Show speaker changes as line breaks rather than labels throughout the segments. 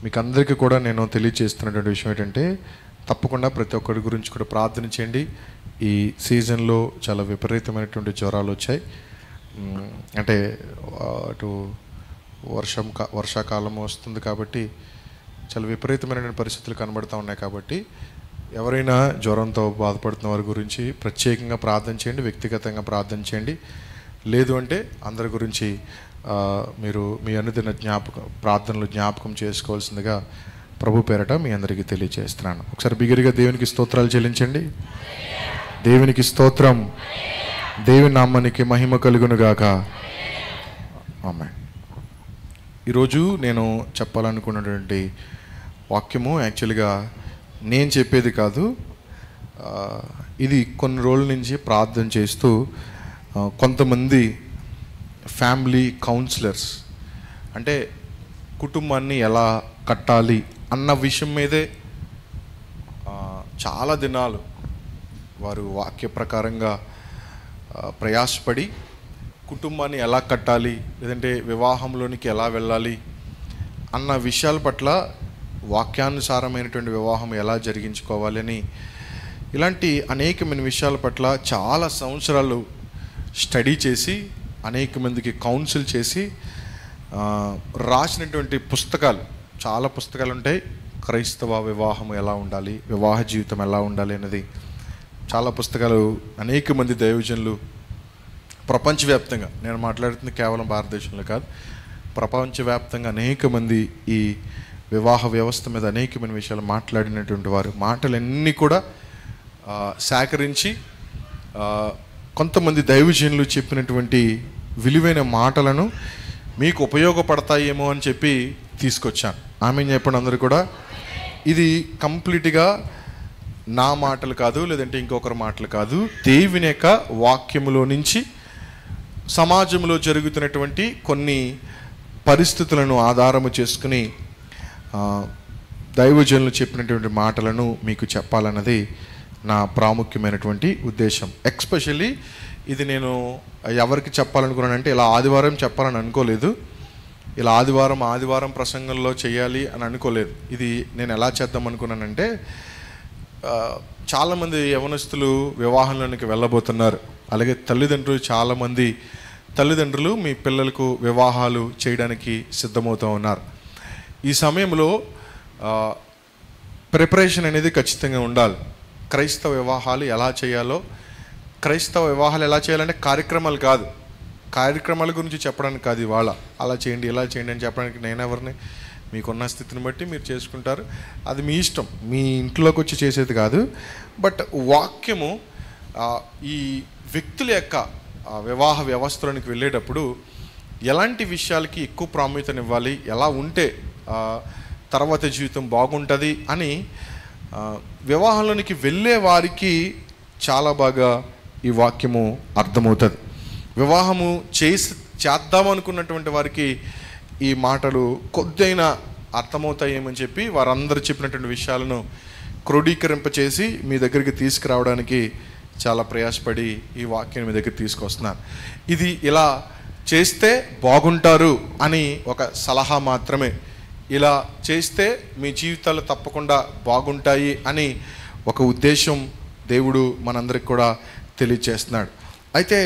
మీకు అందరికీ కూడా నేను తెలియజేస్తున్నటువంటి విషయం ఏంటంటే, తప్పకుండా ప్రతి ఒక్కరి గురించి కూడా ప్రార్థన చేయండి. ఈ సీజన్లో చాలా విపరీతమైనటువంటి జ్వరాలు వచ్చాయి. అంటే అటు వర్షాకాలం వస్తుంది కాబట్టి చాలా విపరీతమైనటువంటి పరిస్థితులు కనబడుతూ ఉన్నాయి. కాబట్టి ఎవరైనా జ్వరంతో బాధపడుతున్న వారి గురించి ప్రత్యేకంగా ప్రార్థన చేయండి, వ్యక్తిగతంగా ప్రార్థన చేయండి. లేదు అంటే అందరి గురించి మీరు మీ అనుదిన ప్రార్థనలు జ్ఞాపకం చేసుకోవాల్సిందిగా ప్రభు పేరట మీ అందరికీ తెలియజేస్తున్నాను. ఒకసారి బిగిరిగా దేవునికి స్తోత్రాలు చెల్లించండి. దేవునికి స్తోత్రం. దేవుని నామానికి మహిమ కలుగునుగాక. ఆమేన్. ఈరోజు నేను చెప్పాలనుకున్నటువంటి వాక్యము యాక్చువల్గా నేను చెప్పేది కాదు. ఇది కొన్ని రోజుల నుంచి ప్రార్థన చేస్తూ కొంతమంది ఫ్యామిలీ కౌన్సిలర్స్, అంటే కుటుంబాన్ని ఎలా కట్టాలి అన్న విషయం మీదే చాలా దినాలు వారు వాక్య ప్రకారంగా ప్రయాసపడి కుటుంబాన్ని ఎలా కట్టాలి, లేదంటే వివాహంలోనికి ఎలా వెళ్ళాలి అన్న విషయాల పట్ల, వాక్యానుసారమైనటువంటి వివాహం ఎలా జరిగించుకోవాలి అని ఇలాంటి అనేకమైన విషయాల పట్ల చాలా సంవత్సరాలు స్టడీ చేసి, అనేక మందికి కౌన్సిల్ చేసి రాసినటువంటి పుస్తకాలు, చాలా పుస్తకాలు ఉంటాయి. క్రైస్తవ వివాహం ఎలా ఉండాలి, వివాహ జీవితం ఎలా ఉండాలి అనేది చాలా పుస్తకాలు అనేక మంది దైవజనులు ప్రపంచవ్యాప్తంగా, నేను మాట్లాడుతుంది కేవలం భారతదేశంలో కాదు, ప్రపంచవ్యాప్తంగా అనేక మంది ఈ వివాహ వ్యవస్థ మీద అనేకమైన విషయాలు మాట్లాడినటువంటి వారు మాటలన్నీ కూడా సేకరించి కొంతమంది దైవజనులు చెప్పినటువంటి విలువైన మాటలను మీకు ఉపయోగపడతాయేమో అని చెప్పి తీసుకొచ్చాను. ఆమెన్ చెప్పండి అందరూ కూడా. ఇది కంప్లీట్గా నా మాటలు కాదు, లేదంటే ఇంకొకరి మాటలు కాదు, దేవుని యొక్క వాక్యములో నుంచి సమాజంలో జరుగుతున్నటువంటి కొన్ని పరిస్థితులను ఆధారము చేసుకుని దైవజనులు చెప్పినటువంటి మాటలను మీకు చెప్పాలన్నది నా ప్రాముఖ్యమైనటువంటి ఉద్దేశం. ఎక్స్పెషల్లీ ఇది నేను ఎవరికి చెప్పాలనుకున్నానంటే, ఇలా ఆదివారం చెప్పాలని అనుకోలేదు, ఇలా ఆదివారం ప్రసంగంలో చేయాలి అని అనుకోలేదు. ఇది నేను ఎలా చేద్దాం అనుకున్నానంటే, చాలామంది యవనస్తులు వివాహంలోనికి వెళ్ళబోతున్నారు. అలాగే చాలామంది తల్లిదండ్రులు మీ పిల్లలకు వివాహాలు చేయడానికి సిద్ధమవుతూ ఉన్నారు. ఈ సమయంలో ప్రిపరేషన్ అనేది ఖచ్చితంగా ఉండాలి. క్రైస్తవ వివాహాలు ఎలా చేయాలో, క్రైస్తవ వివాహాలు ఎలా చేయాలంటే కార్యక్రమాలు కాదు, కార్యక్రమాల గురించి చెప్పడానికి కాదు, ఇవాళ అలా చేయండి ఇలా చేయండి అని చెప్పడానికి నేను ఎవరిని, మీకున్న స్థితిని బట్టి మీరు చేసుకుంటారు, అది మీ ఇష్టం, మీ ఇంట్లోకి వచ్చి చేసేది కాదు. బట్ వాక్యము ఈ వ్యక్తుల యొక్క వివాహ వ్యవస్థలోనికి వెళ్ళేటప్పుడు ఎలాంటి విషయాలకి ఎక్కువ ప్రాముఖ్యతనివ్వాలి, ఎలా ఉంటే తర్వాత జీవితం బాగుంటుంది అని వివాహంలోనికి వెళ్ళే వారికి చాలా బాగా ఈ వాక్యము అర్థమవుతుంది. వివాహము చేద్దామనుకున్నటువంటి వారికి ఈ మాటలు కొద్దిగా అర్థమవుతాయేమని చెప్పి వారందరూ చెప్పినటువంటి విషయాలను క్రోడీకరింపచేసి మీ దగ్గరికి తీసుకురావడానికి చాలా ప్రయాసపడి ఈ వాక్యాన్ని మీ దగ్గర తీసుకొస్తున్నారు. ఇది ఇలా చేస్తే బాగుంటారు అని ఒక సలహా మాత్రమే. ఇలా చేస్తే మీ జీవితాలు తప్పకుండా బాగుంటాయి అని ఒక ఉద్దేశం దేవుడు మనందరికి కూడా తెలియచేస్తున్నాడు. అయితే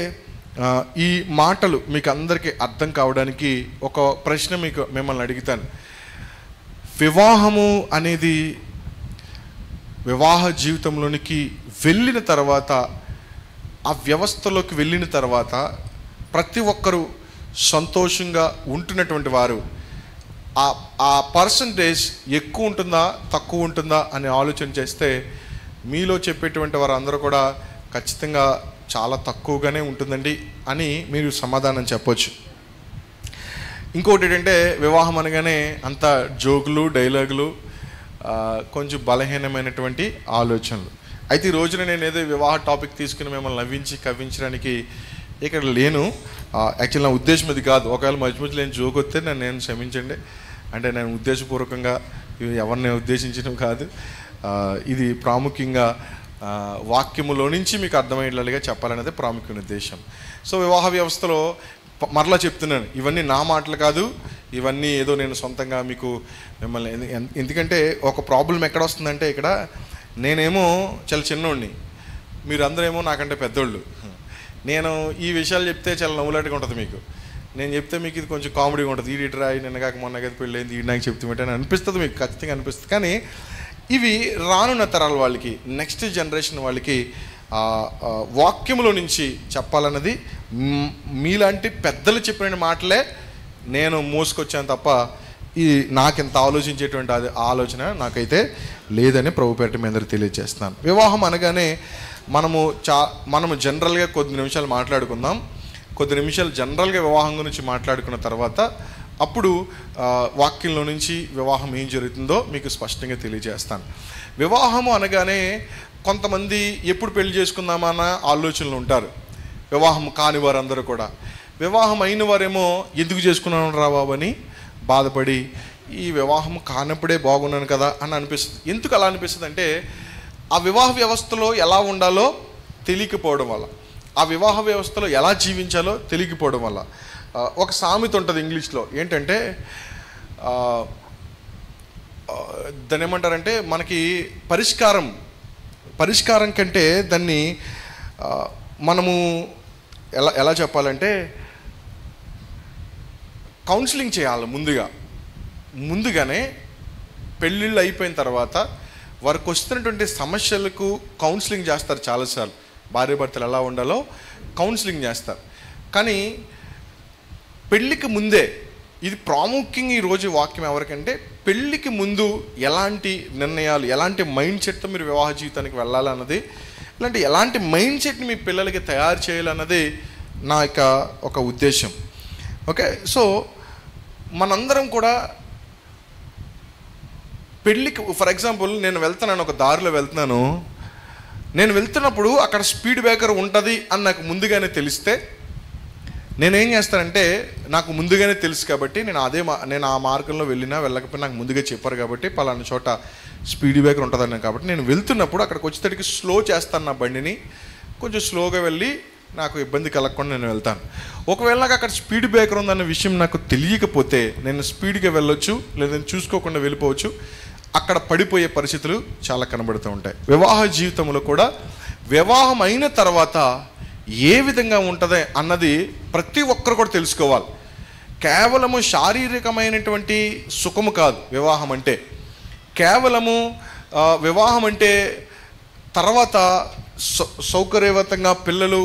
ఈ మాటలు మీకు అందరికీ అర్థం కావడానికి ఒక ప్రశ్న మిమ్మల్ని అడుగుతాను. వివాహము అనేది వివాహ జీవితంలోనికి వెళ్ళిన తర్వాత, ఆ వ్యవస్థలోకి వెళ్ళిన తర్వాత ప్రతి ఒక్కరూ సంతోషంగా ఉంటున్నటువంటి వారు, ఆ పర్సంటేజ్ ఎక్కువ ఉంటుందా తక్కువ ఉంటుందా అని ఆలోచన చేస్తే మీలో చెప్పేటువంటి వారు అందరూ కూడా ఖచ్చితంగా చాలా తక్కువగానే ఉంటుందండి అని మీరు సమాధానం చెప్పొచ్చు. ఇంకొకటి ఏంటంటే, వివాహం అనగానే అంత జోకులు డైలాగులు, కొంచెం బలహీనమైనటువంటి ఆలోచనలు. అయితే ఈ రోజున నేను ఏదో వివాహ టాపిక్ తీసుకుని మిమ్మల్ని నవ్వించి కవ్వించడానికి ఇక్కడ లేను. యాక్చువల్ నా ఉద్దేశం ఇది కాదు. ఒకవేళ మధ్య లేని జోక్ వస్తే నేను క్షమించండి. అంటే నేను ఉద్దేశపూర్వకంగా ఎవరిని ఉద్దేశించడం కాదు. ఇది ప్రాముఖ్యంగా వాక్యములో నుంచి మీకు అర్థమయ్యేలాగా చెప్పాలనేది ప్రాముఖ్యమైన ఉద్దేశం. సో వివాహ వ్యవస్థలో మరలా చెప్తున్నాను, ఇవన్నీ నా మాటలు కాదు, ఇవన్నీ ఏదో నేను సొంతంగా మీకు మిమ్మల్ని ఎందుకంటే ఒక ప్రాబ్లం ఎక్కడ వస్తుందంటే ఇక్కడ నేనేమో చాలా చిన్నోడిని, మీరందరూ ఏమో నాకంటే పెద్దోళ్ళు. నేను ఈ విషయాలు చెప్తే చాలా నవ్వులాటగా ఉంటుంది మీకు. నేను చెప్తే మీకు ఇది కొంచెం కామెడీగా ఉంటుంది. ఈడిటరా నిన్న కాక మొన్న కదా పెళ్ళైంది, ఈడి నాకు చెప్తుంటే అని అనిపిస్తుంది, మీకు ఖచ్చితంగా అనిపిస్తుంది. కానీ ఇవి రానున్న తరాల వాళ్ళకి, నెక్స్ట్ జనరేషన్ వాళ్ళకి వాక్యములో నుంచి చెప్పాలన్నది మీలాంటి పెద్దలు చెప్పిన మాటలే నేను మోసుకొచ్చాను తప్ప ఈ నాకింత ఆలోచించేటువంటి అది ఆలోచన నాకైతే లేదని ప్రభుపేట మీ అందరికీ తెలియజేస్తున్నాను. వివాహం అనగానే మనము జనరల్గా కొద్ది నిమిషాలు మాట్లాడుకుందాం. కొద్ది నిమిషాలు జనరల్గా వివాహం గురించి మాట్లాడుకున్న తర్వాత అప్పుడు వాక్యంలో నుంచి వివాహం ఏం జరుగుతుందో మీకు స్పష్టంగా తెలియజేస్తాను. వివాహము అనగానే కొంతమంది ఎప్పుడు పెళ్లి చేసుకుందామన్న ఆలోచనలు ఉంటారు. వివాహం కాని వారందరూ కూడా. వివాహం అయిన వారేమో ఎందుకు చేసుకున్నాను రా బాబు అని బాధపడి ఈ వివాహం కానప్పుడే బాగున్నాను కదా అని అనిపిస్తుంది. ఎందుకు అలా అనిపిస్తుంది అంటే ఆ వివాహ వ్యవస్థలో ఎలా ఉండాలో తెలియకపోవడం వల్ల, ఆ వివాహ వ్యవస్థలో ఎలా జీవించాలో తెలియకపోవడం వల్ల. ఒక సామెత ఉంటుంది ఇంగ్లీష్లో, ఏంటంటే దాన్ని ఏమంటారంటే మనకి పరిష్కారం కంటే దాన్ని మనము ఎలా చెప్పాలంటే కౌన్సిలింగ్ చేయాలి. ముందుగానే పెళ్ళిళ్ళు అయిపోయిన తర్వాత వారికి వస్తున్నటువంటి సమస్యలకు కౌన్సిలింగ్ చేస్తారు చాలాసార్లు. భార్యాభర్తలు ఎలా ఉండాలో కౌన్సిలింగ్ చేస్తారు. కానీ పెళ్ళికి ముందే, ఇది ప్రాముఖ్యంగా ఈరోజు వాక్యం ఎవరికంటే పెళ్ళికి ముందు ఎలాంటి నిర్ణయాలు, ఎలాంటి మైండ్ సెట్తో మీరు వివాహ జీవితానికి వెళ్ళాలన్నది, ఇలాంటి ఎలాంటి మైండ్ సెట్ని మీ పిల్లలకి తయారు చేయాలన్నది నా యొక్క ఒక ఉద్దేశం. ఓకే, సో మనందరం కూడా పెళ్ళికి, ఫర్ ఎగ్జాంపుల్ నేను వెళ్తున్నాను, ఒక దారిలో వెళ్తున్నాను, నేను వెళ్తున్నప్పుడు అక్కడ స్పీడ్ బ్రేకర్ ఉంటుంది అని నాకు ముందుగానే తెలిస్తే నేనేం చేస్తానంటే, నాకు ముందుగానే తెలుసు కాబట్టి నేను ఆ మార్గంలో వెళ్ళకపోయినా నాకు ముందుగా చెప్పారు కాబట్టి పలానా చోట స్పీడ్ బ్రేకర్ ఉంటుందన్నాను కాబట్టి నేను వెళ్తున్నప్పుడు అక్కడికి వచ్చేసరికి స్లో చేస్తాను నా బండిని, కొంచెం స్లోగా వెళ్ళి నాకు ఇబ్బంది కలగకుండా నేను వెళ్తాను. ఒకవేళ నాకు అక్కడ స్పీడ్ బ్రేకర్ ఉందన్న విషయం నాకు తెలియకపోతే నేను స్పీడ్గా వెళ్ళొచ్చు, లేదా చూసుకోకుండా వెళ్ళిపోవచ్చు. అక్కడ పడిపోయే పరిస్థితులు చాలా కనబడుతూ ఉంటాయి. వివాహ జీవితంలో కూడా వివాహం అయిన తర్వాత ఏ విధంగా ఉంటుంది అన్నది ప్రతి ఒక్కరు కూడా తెలుసుకోవాలి. కేవలము శారీరకమైనటువంటి సుఖము కాదు వివాహం అంటే. కేవలము వివాహం అంటే తర్వాత సౌకర్యవంతంగా పిల్లలు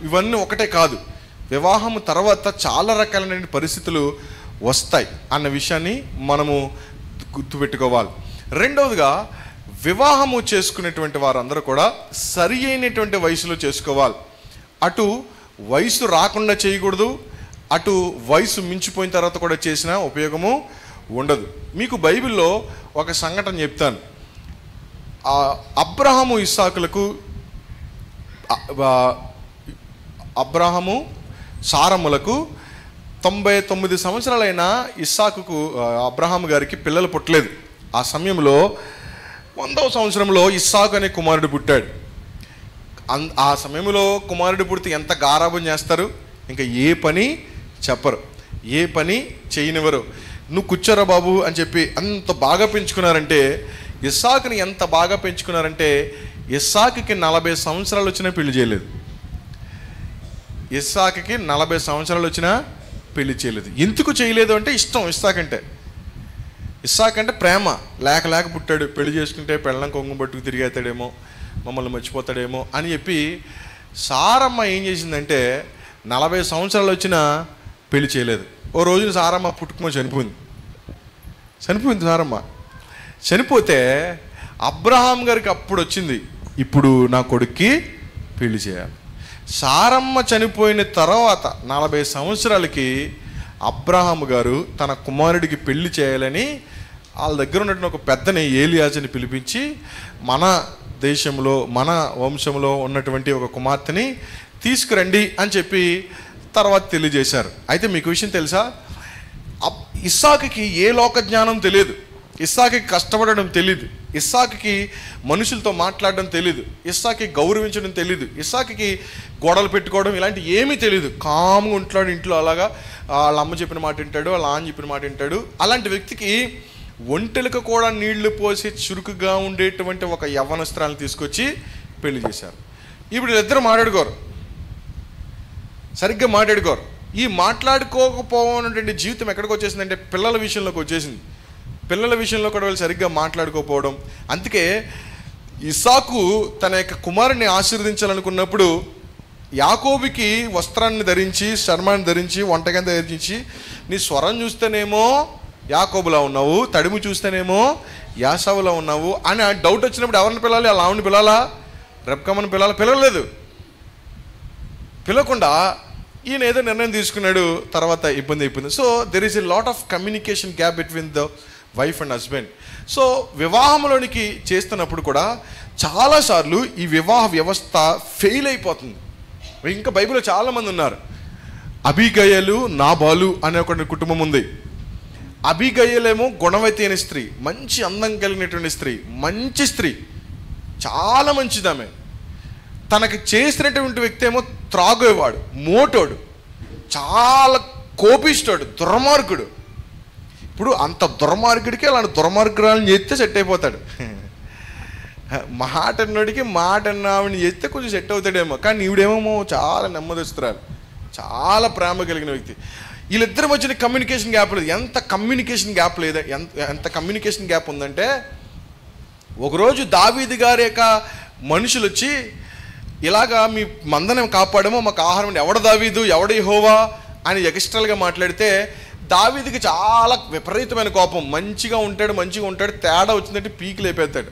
ఇవన్నీ ఒకటే కాదు. వివాహం తర్వాత చాలా రకాలైన పరిస్థితులు వస్తాయి అన్న విషయాన్ని మనము గుర్తుపెట్టుకోవాలి. రెండవదిగా, వివాహము చేసుకునేటువంటి వారందరూ కూడా సరి అయినటువంటి వయసులో చేసుకోవాలి. అటు వయసు రాకుండా చేయకూడదు, అటు వయసు మించిపోయిన తర్వాత కూడా చేసిన ఉపయోగము ఉండదు. మీకు బైబిల్లో ఒక సంఘటన చెప్తాను. అబ్రహాము సారములకు 99 సంవత్సరాలైన ఇస్సాకుకు, అబ్రహాము గారికి పిల్లలు పుట్టలేదు. ఆ సమయంలో 100వ సంవత్సరంలో ఇస్సాకు అనే కుమారుడు పుట్టాడు. ఆ సమయంలో కుమారుడు పుడితే ఎంత గారాబం చేస్తారు, ఇంకా ఏ పని చెప్పరు, ఏ పని చేయనివ్వరు. నువ్వు కూర్చోరా బాబు అని చెప్పి అంత బాగా పెంచుకున్నారంటే, ఇస్సాకుని ఎంత బాగా పెంచుకున్నారంటే ఇస్సాకుకి 40 సంవత్సరాలు వచ్చినా పెళ్లి చేయలేదు. ఇస్సాకుకి 40 సంవత్సరాలు వచ్చినా పెళ్లి చేయలేదు. ఎందుకు చేయలేదు అంటే ఇష్టం. ఇస్సాకంటే ప్రేమ లేక పుట్టాడు. పెళ్లి చేసుకుంటే పెళ్ళం కొంగు పట్టుకు తిరిగేస్తాడేమో, మమ్మల్ని మర్చిపోతాడేమో అని చెప్పి సారమ్మ ఏం చేసిందంటే 40 సంవత్సరాలు వచ్చినా పెళ్లి చేయలేదు. ఓ రోజున సారమ్మ పుట్టుకుని చనిపోయింది. సారమ్మ చనిపోతే అబ్రహాం గారికి అప్పుడు వచ్చింది, ఇప్పుడు నా కొడుక్కి పెళ్లి చేయాలి. సారమ్మ చనిపోయిన తర్వాత 40 సంవత్సరాలకి అబ్రహాము గారు తన కుమారుడికి పెళ్లి చేయాలని వాళ్ళ దగ్గర ఉన్నటువంటి ఒక పెద్దని, ఏలియాజుని పిలిపించి మన దేశంలో మన వంశంలో ఉన్నటువంటి ఒక కుమార్తెని తీసుకురండి అని చెప్పి తర్వాత తెలియజేశారు. అయితే మీకు విషయం తెలుసా, ఇస్సాకుకి ఏ లోక జ్ఞానం తెలియదు. ఇస్సాకుకి కష్టపడడం తెలీదు, ఇస్సాకుకి మనుషులతో మాట్లాడడం తెలీదు, ఇస్సాకుకి గౌరవించడం తెలీదు, ఇస్సాకుకి గోడలు పెట్టుకోవడం ఇలాంటి ఏమీ తెలీదు. కామ్గా ఉంటాడు ఇంట్లో, అలాగా వాళ్ళ అమ్మ చెప్పిన మాట వింటాడు, వాళ్ళ ఆన్న చెప్పిన మాట వింటాడు. అలాంటి వ్యక్తికి ఒంటెలకు కూడా నీళ్లు పోసి చురుకుగా ఉండేటువంటి ఒక యవ్వనస్త్రాలను తీసుకొచ్చి పెళ్లి చేశారు. ఇప్పుడు వీళ్ళిద్దరు మాట్లాడుకోరు, సరిగ్గా మాట్లాడుకోరు. ఈ మాట్లాడుకోకపోవనటువంటి జీవితం ఎక్కడికి వచ్చేసిందంటే పిల్లల విషయంలోకి వచ్చేసింది. పిల్లల విషయంలో కూడా వాళ్ళు సరిగ్గా మాట్లాడుకోకపోవడం. అందుకే ఇస్సాకు తన యొక్క కుమారుని ఆశీర్వదించాలనుకున్నప్పుడు యాకోబుకి వస్త్రాన్ని ధరించి, చర్మాన్ని ధరించి, వంటకాన్ని ధరించి, నీ స్వరం చూస్తేనేమో యాకోబులా ఉన్నావు, తడిమి చూస్తేనేమో యాసావులా ఉన్నావు అని డౌట్ వచ్చినప్పుడు ఎవరిని పిలాలి? అలా ఆవిడని పిలాలా? రెబ్కామని పిలవలేదు. పిలవకుండా ఈయన ఏదో నిర్ణయం తీసుకున్నాడు, తర్వాత ఇబ్బంది అయిపోయింది. So there is a lot of communication gap between the wife and husband. So వివాహంలోనికి చేస్తున్నప్పుడు కూడా చాలాసార్లు ఈ వివాహ వ్యవస్థ ఫెయిల్ అయిపోతుంది. ఇంకా బైబిల్లో చాలామంది ఉన్నారు. అబీగయలు, నాబాలు అనే ఒక కుటుంబం ఉంది. అబీగయలేమో గుణవతి అనే స్త్రీ, మంచి అందం కలిగినటువంటి స్త్రీ, మంచి స్త్రీ, చాలా మంచిదామె. తనకి చేసినటువంటి వ్యక్తి ఏమో త్రాగేవాడు, మోటోడు, చాలా కోపిస్తాడు, దుర్మార్గుడు. ఇప్పుడు అంత దుర్మార్గుడికి అలాంటి దుర్మార్గురాలను చేస్తే సెట్ అయిపోతాడు. మాట అన్నోడికి మాట అన్నావిని చేస్తే కొంచెం సెట్ అవుతాడేమో. కానీ ఈవిడేమో చాలా నెమ్మదిస్తురాలు, చాలా ప్రేమ కలిగిన వ్యక్తి. వీళ్ళిద్దరి మధ్యన కమ్యూనికేషన్ గ్యాప్ లేదు. ఎంత కమ్యూనికేషన్ గ్యాప్ ఉందంటే, ఒకరోజు దావీదు గారి యొక్క మనుషులు వచ్చి ఇలాగా మీ మందనం కాపాడమో, మాకు ఆహారం, ఎవడ దావీదు ఎవడ యెహోవా అని ఎక్స్ట్రాలుగా మాట్లాడితే దావీదుకి చాలా విపరీతమైన కోపం. మంచిగా ఉంటాడు, తేడా వచ్చిందంటే పీకి లేపేస్తాడు.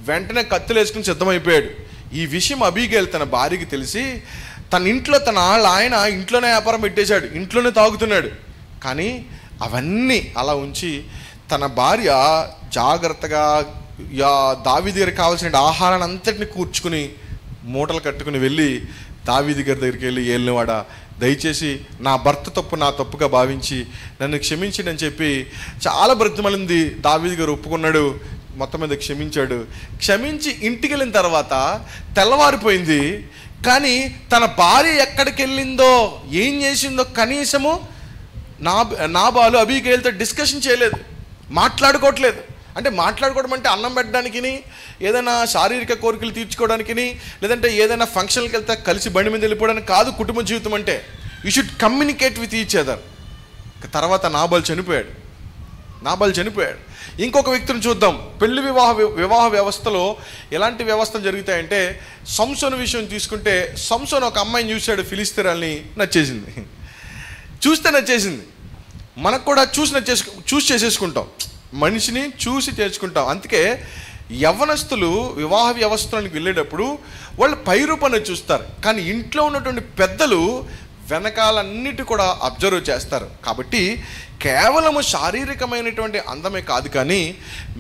వెంటనే కత్తులు వేసుకుని సిద్ధమైపోయాడు. ఈ విషయం అబీగైల్ తన భార్యకి తెలిసి తన ఇంట్లో ఆయన ఇంట్లోనే వ్యాపారం పెట్టేశాడు, ఇంట్లోనే తాగుతున్నాడు. కానీ అవన్నీ అలా ఉంచి తన భార్య జాగ్రత్తగా దావీదు గారికి కావాల్సిన ఆహారాన్ని అంతటిని కూర్చుకుని మూటలు కట్టుకుని వెళ్ళి దావీదు గారి దగ్గరికి వెళ్ళి, ఏలినవాడా, దయచేసి నా భర్త తప్పు నా తప్పుగా భావించి నన్ను క్షమించండి అని చెప్పి చాలా బ్రతిమలింది. దావీదు గారు ఒప్పుకున్నాడు, మొత్తం మీద క్షమించాడు. క్షమించి ఇంటికి వెళ్ళిన తర్వాత తెల్లవారిపోయింది. కానీ తన భార్య ఎక్కడికి వెళ్ళిందో, ఏం చేసిందో కనీసము నాబాలు అబీగైల్తో డిస్కషన్ చేయలేదు, మాట్లాడుకోవట్లేదు. అంటే మాట్లాడుకోవడం అంటే అన్నం పెట్టడానికి, ఏదైనా శారీరక కోరికలు తీర్చుకోవడానికి, లేదంటే ఏదైనా ఫంక్షన్కి వెళ్తే కలిసి బండి మీద వెళ్ళిపోవడానికి కాదు కుటుంబ జీవితం అంటే. You should communicate with each other. తర్వాత నాబాలు చనిపోయాడు. ఇంకొక వ్యక్తిని చూద్దాం. పెళ్లి వివాహ వ్యవస్థలో ఎలాంటి వ్యవస్థలు జరుగుతాయంటే, సంసోను విషయం తీసుకుంటే, సంసోను ఒక అమ్మాయిని చూశాడు, ఫిలిస్తీయుల్ని, నచ్చేసింది. మనకు కూడా చూసి చేసేసుకుంటాం, మనిషిని చూసి చేసుకుంటాం. అందుకే యవ్వనస్తులు వివాహ వ్యవస్థలోకి వెళ్ళేటప్పుడు వాళ్ళు పైరూపాన్ని చూస్తారు, కానీ ఇంట్లో ఉన్నటువంటి పెద్దలు వెనకాలన్నిటి కూడా అబ్జర్వ్ చేస్తారు. కాబట్టి కేవలము శారీరకమైనటువంటి అందమే కాదు, కానీ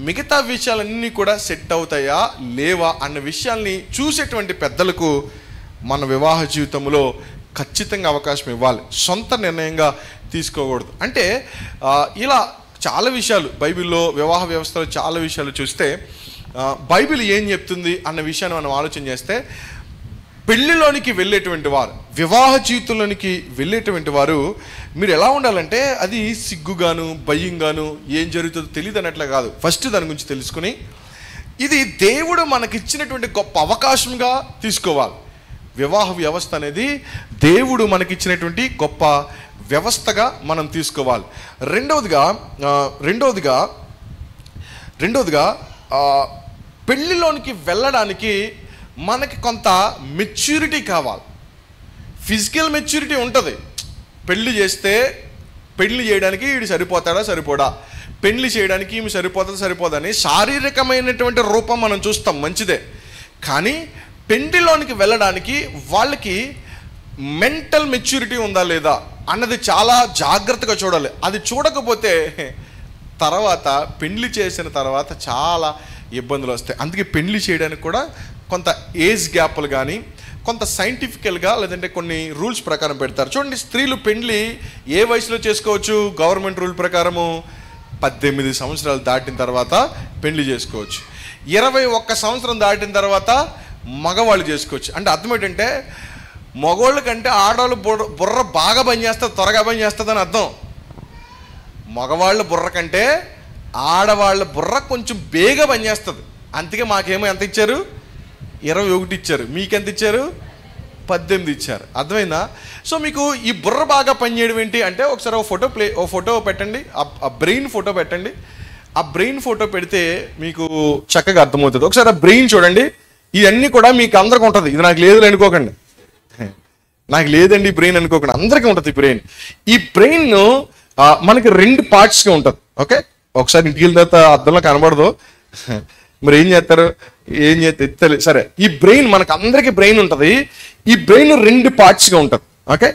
మిగతా విషయాలన్నీ కూడా సెట్ అవుతాయా లేవా అన్న విషయాల్ని చూసేటువంటి పెద్దలకు మన వివాహ జీవితంలో ఖచ్చితంగా అవకాశం ఇవ్వాలి. సొంత నిర్ణయంగా తీసుకోకూడదు. అంటే ఇలా చాలా విషయాలు బైబిల్లో, వివాహ వ్యవస్థలో చాలా విషయాలు చూస్తే బైబిల్ ఏం చెప్తుంది అన్న విషయాన్ని మనం ఆలోచన చేస్తే, పెళ్లిలోనికి వెళ్ళేటువంటి వారు, వివాహ జీవితంలోనికి వెళ్ళేటువంటి వారు మీరు ఎలా ఉండాలంటే, అది సిగ్గుగాను భయంగాను ఏం జరుగుతుందో తెలియదు అన్నట్లు కాదు. ఫస్ట్ దాని గురించి తెలుసుకుని ఇది దేవుడు మనకిచ్చినటువంటి గొప్ప అవకాశంగా తీసుకోవాలి. వివాహ వ్యవస్థ అనేది దేవుడు మనకిచ్చినటువంటి గొప్ప వ్యవస్థగా మనం తీసుకోవాలి. రెండవదిగా పెళ్ళిలోనికి వెళ్ళడానికి మనకి కొంత మెచ్యూరిటీ కావాలి. ఫిజికల్ మెచ్యూరిటీ ఉంటుంది. పెళ్లి చేస్తే పెళ్లి చేయడానికి వీడు సరిపోడా, పెళ్లి చేయడానికి ఈమె సరిపోదని శారీరకమైనటువంటి రూపం మనం చూస్తాం, మంచిదే. కానీ పెళ్లిలోనికి వెళ్ళడానికి వాళ్ళకి మెంటల్ మెచ్యూరిటీ ఉందా లేదా అన్నది చాలా జాగ్రత్తగా చూడాలి. అది చూడకపోతే తర్వాత పెళ్లి చేసిన తర్వాత చాలా ఇబ్బందులు వస్తాయి. అందుకే పెళ్లి చేయడానికి కూడా కొంత ఏజ్ గ్యాప్లు కానీ, కొంత సైంటిఫికల్గా లేదంటే కొన్ని రూల్స్ ప్రకారం పెడతారు. చూడండి, స్త్రీలు పెళ్లి ఏ వయసులో చేసుకోవచ్చు? గవర్నమెంట్ రూల్ ప్రకారము 18 సంవత్సరాలు దాటిన తర్వాత పెళ్లి చేసుకోవచ్చు. 21 సంవత్సరం దాటిన తర్వాత మగవాళ్ళు చేసుకోవచ్చు. అంటే అర్థం ఏంటంటే మగవాళ్ళ కంటే ఆడవాళ్ళు బుర్ర బాగా పనిచేస్తుంది, త్వరగా పనిచేస్తుంది అని అర్థం. మగవాళ్ళ బుర్ర కంటే ఆడవాళ్ళ బుర్ర కొంచెం బేగా పనిచేస్తుంది. అందుకే మాకేమో ఎంత ఇచ్చారు? 21 ఇచ్చారు. మీకెంత ఇచ్చారు? 18 ఇచ్చారు. అర్థమైందా? సో మీకు ఈ బుర్ర బాగా పనిచేయడం ఏంటి అంటే ఒకసారి ఓ ఫోటో పెట్టండి, ఆ బ్రెయిన్ ఫోటో పెట్టండి. ఆ బ్రెయిన్ ఫోటో పెడితే మీకు చక్కగా అర్థమవుతుంది. ఒకసారి ఆ బ్రెయిన్ చూడండి. ఇవన్నీ కూడా మీకు అందరికీ ఉంటుంది. ఇది నాకు లేదు అనుకోకండి, నాకు లేదండి బ్రెయిన్ అనుకోకండి, అందరికీ ఉంటుంది ఈ బ్రెయిన్. ఈ బ్రెయిన్ మనకి 2 పార్ట్స్గా ఉంటుంది. ఓకే, ఒకసారి ఇంటికి వెళ్ళిన తర్వాత అర్థంలో కనబడదు, మరి ఏం చేస్తారు, ఏం చేస్తే సరే. ఈ బ్రెయిన్ మనకు అందరికీ బ్రెయిన్ ఉంటుంది. ఈ బ్రెయిన్ 2 పార్ట్స్గా ఉంటుంది. ఓకే,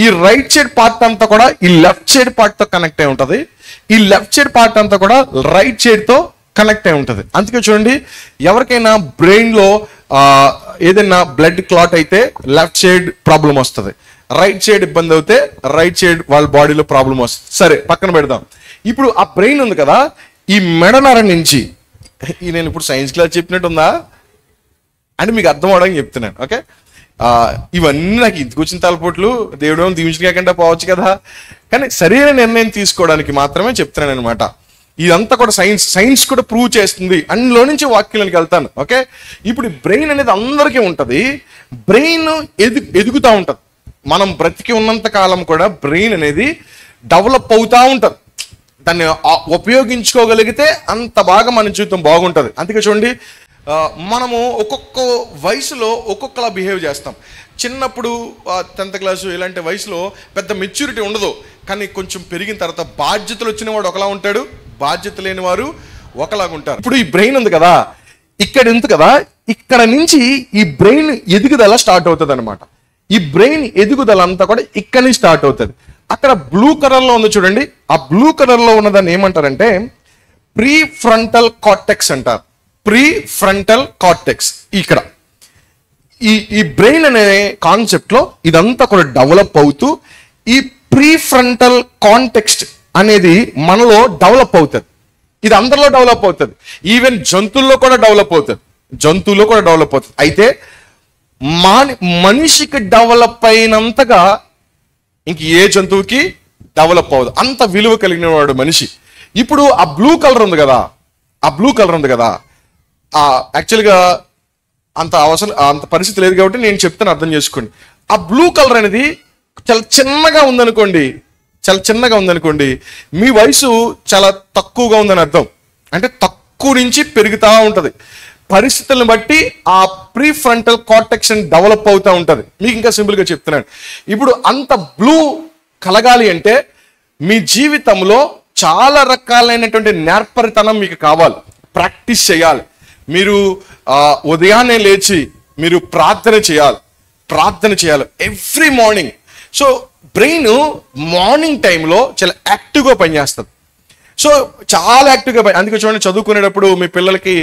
ఈ రైట్ సైడ్ పార్ట్ అంతా కూడా ఈ లెఫ్ట్ సైడ్ పార్ట్తో కనెక్ట్ అయి ఉంటుంది. ఈ లెఫ్ట్ సైడ్ పార్ట్ అంతా కూడా రైట్ సైడ్తో కనెక్ట్ అయి ఉంటుంది. అందుకే చూడండి, ఎవరికైనా బ్రెయిన్లో ఏదైనా బ్లడ్ క్లాట్ అయితే లెఫ్ట్ సైడ్ ప్రాబ్లం వస్తుంది, రైట్ సైడ్ ఇబ్బంది అయితే రైట్ సైడ్ వాళ్ళ బాడీలో ప్రాబ్లం వస్తుంది. సరే పక్కన పెడదాం. ఇప్పుడు ఆ బ్రెయిన్ ఉంది కదా, ఈ మెడనర నుంచి, నేను ఇప్పుడు సైన్స్ క్లాస్ చెప్పినట్టు ఉందా అంటే మీకు అర్థం అవడానికి చెప్తున్నాను. ఓకే, ఇవన్నీ నాకు ఇంటికి వచ్చిన తలపోట్లు, దేవుడు దీవించకుండా పోవచ్చు కదా, కానీ సరైన నిర్ణయం తీసుకోవడానికి మాత్రమే చెప్తున్నాను అనమాట. ఇదంతా కూడా సైన్స్ కూడా ప్రూవ్ చేస్తుంది. అందులో నుంచి వాక్యంలోకి వెళ్తాను. ఓకే, ఇప్పుడు బ్రెయిన్ అనేది అందరికీ ఉంటుంది. బ్రెయిన్ ఎదుగుతూ ఉంటుంది. మనం బ్రతికి ఉన్నంత కాలం కూడా బ్రెయిన్ అనేది డెవలప్ అవుతూ ఉంటుంది. దాన్ని ఉపయోగించుకోగలిగితే అంత బాగా మన జీవితం బాగుంటుంది. అందుకే చూడండి, మనము ఒక్కొక్క వయసులో ఒక్కొక్కలా బిహేవ్ చేస్తాం. చిన్నప్పుడు 10th క్లాసు ఇలాంటి వయసులో పెద్ద మెచ్యూరిటీ ఉండదు, కానీ కొంచెం పెరిగిన తర్వాత బాధ్యతలు వచ్చిన వాడు ఒకలా ఉంటాడు, బాధ్యత లేని వారు ఒకలాగా ఉంటారు. ఇప్పుడు ఈ బ్రెయిన్ ఉంది కదా, ఇక్కడ ఉంది కదా, ఇక్కడ నుంచి ఈ బ్రెయిన్ ఎదుగుదల స్టార్ట్ అవుతుంది అనమాట. ఈ బ్రెయిన్ ఎదుగుదల అంతా కూడా ఇక్కడి నుంచి స్టార్ట్ అవుతుంది. అక్కడ బ్లూ కలర్లో ఉంది చూడండి, ఆ బ్లూ కలర్లో ఉన్నదాన్ని ఏమంటారంటే ప్రీ ఫ్రంటల్ కార్టెక్స్ అంటారు. Pre frontal cortex. ఇక్కడ ఈ బ్రెయిన్ అనే కాన్సెప్ట్ లో ఇదంతా కూడా డెవలప్ అవుతూ ఈ ప్రీ ఫ్రంటల్ కాంటెక్స్ట్ అనేది మనలో డెవలప్ అవుతుంది. ఇది అందరిలో డెవలప్ అవుతుంది. ఈవెన్ జంతువుల్లో కూడా డెవలప్ అవుతుంది. అయితే మనిషికి డెవలప్ అయినంతగా ఇంక ఏ జంతువుకి డెవలప్ అవ్వదు. అంత విలువ కలిగిన వాడు మనిషి. ఇప్పుడు ఆ బ్లూ కలర్ ఉంది కదా, యాక్చువల్గా అంత పరిస్థితి లేదు కాబట్టి నేను చెప్తాను, అర్థం చేసుకోండి. ఆ బ్లూ కలర్ అనేది చాలా చిన్నగా ఉందనుకోండి, మీ వయసు చాలా తక్కువగా ఉందని అర్థం. అంటే తక్కువ నుంచి పెరుగుతూ ఉంటుంది. పరిస్థితులను బట్టి ఆ ప్రీ ఫ్రంటల్ కార్టెక్స్ డెవలప్ అవుతూ ఉంటుంది. మీకు ఇంకా సింపుల్గా చెప్తున్నాను. ఇప్పుడు అంత బ్లూ కలగాలి అంటే మీ జీవితంలో చాలా రకాలైనటువంటి నేర్పరితనం మీకు కావాలి, ప్రాక్టీస్ చేయాలి. మీరు ఉదయాన్నే లేచి మీరు ప్రార్థన చేయాలి every morning. So brain morning టైంలో చాలా యాక్టివ్గా పనిచేస్తుంది. సో చాలా యాక్టివ్గా అందుకే చూడండి, చదువుకునేటప్పుడు మీ పిల్లలకి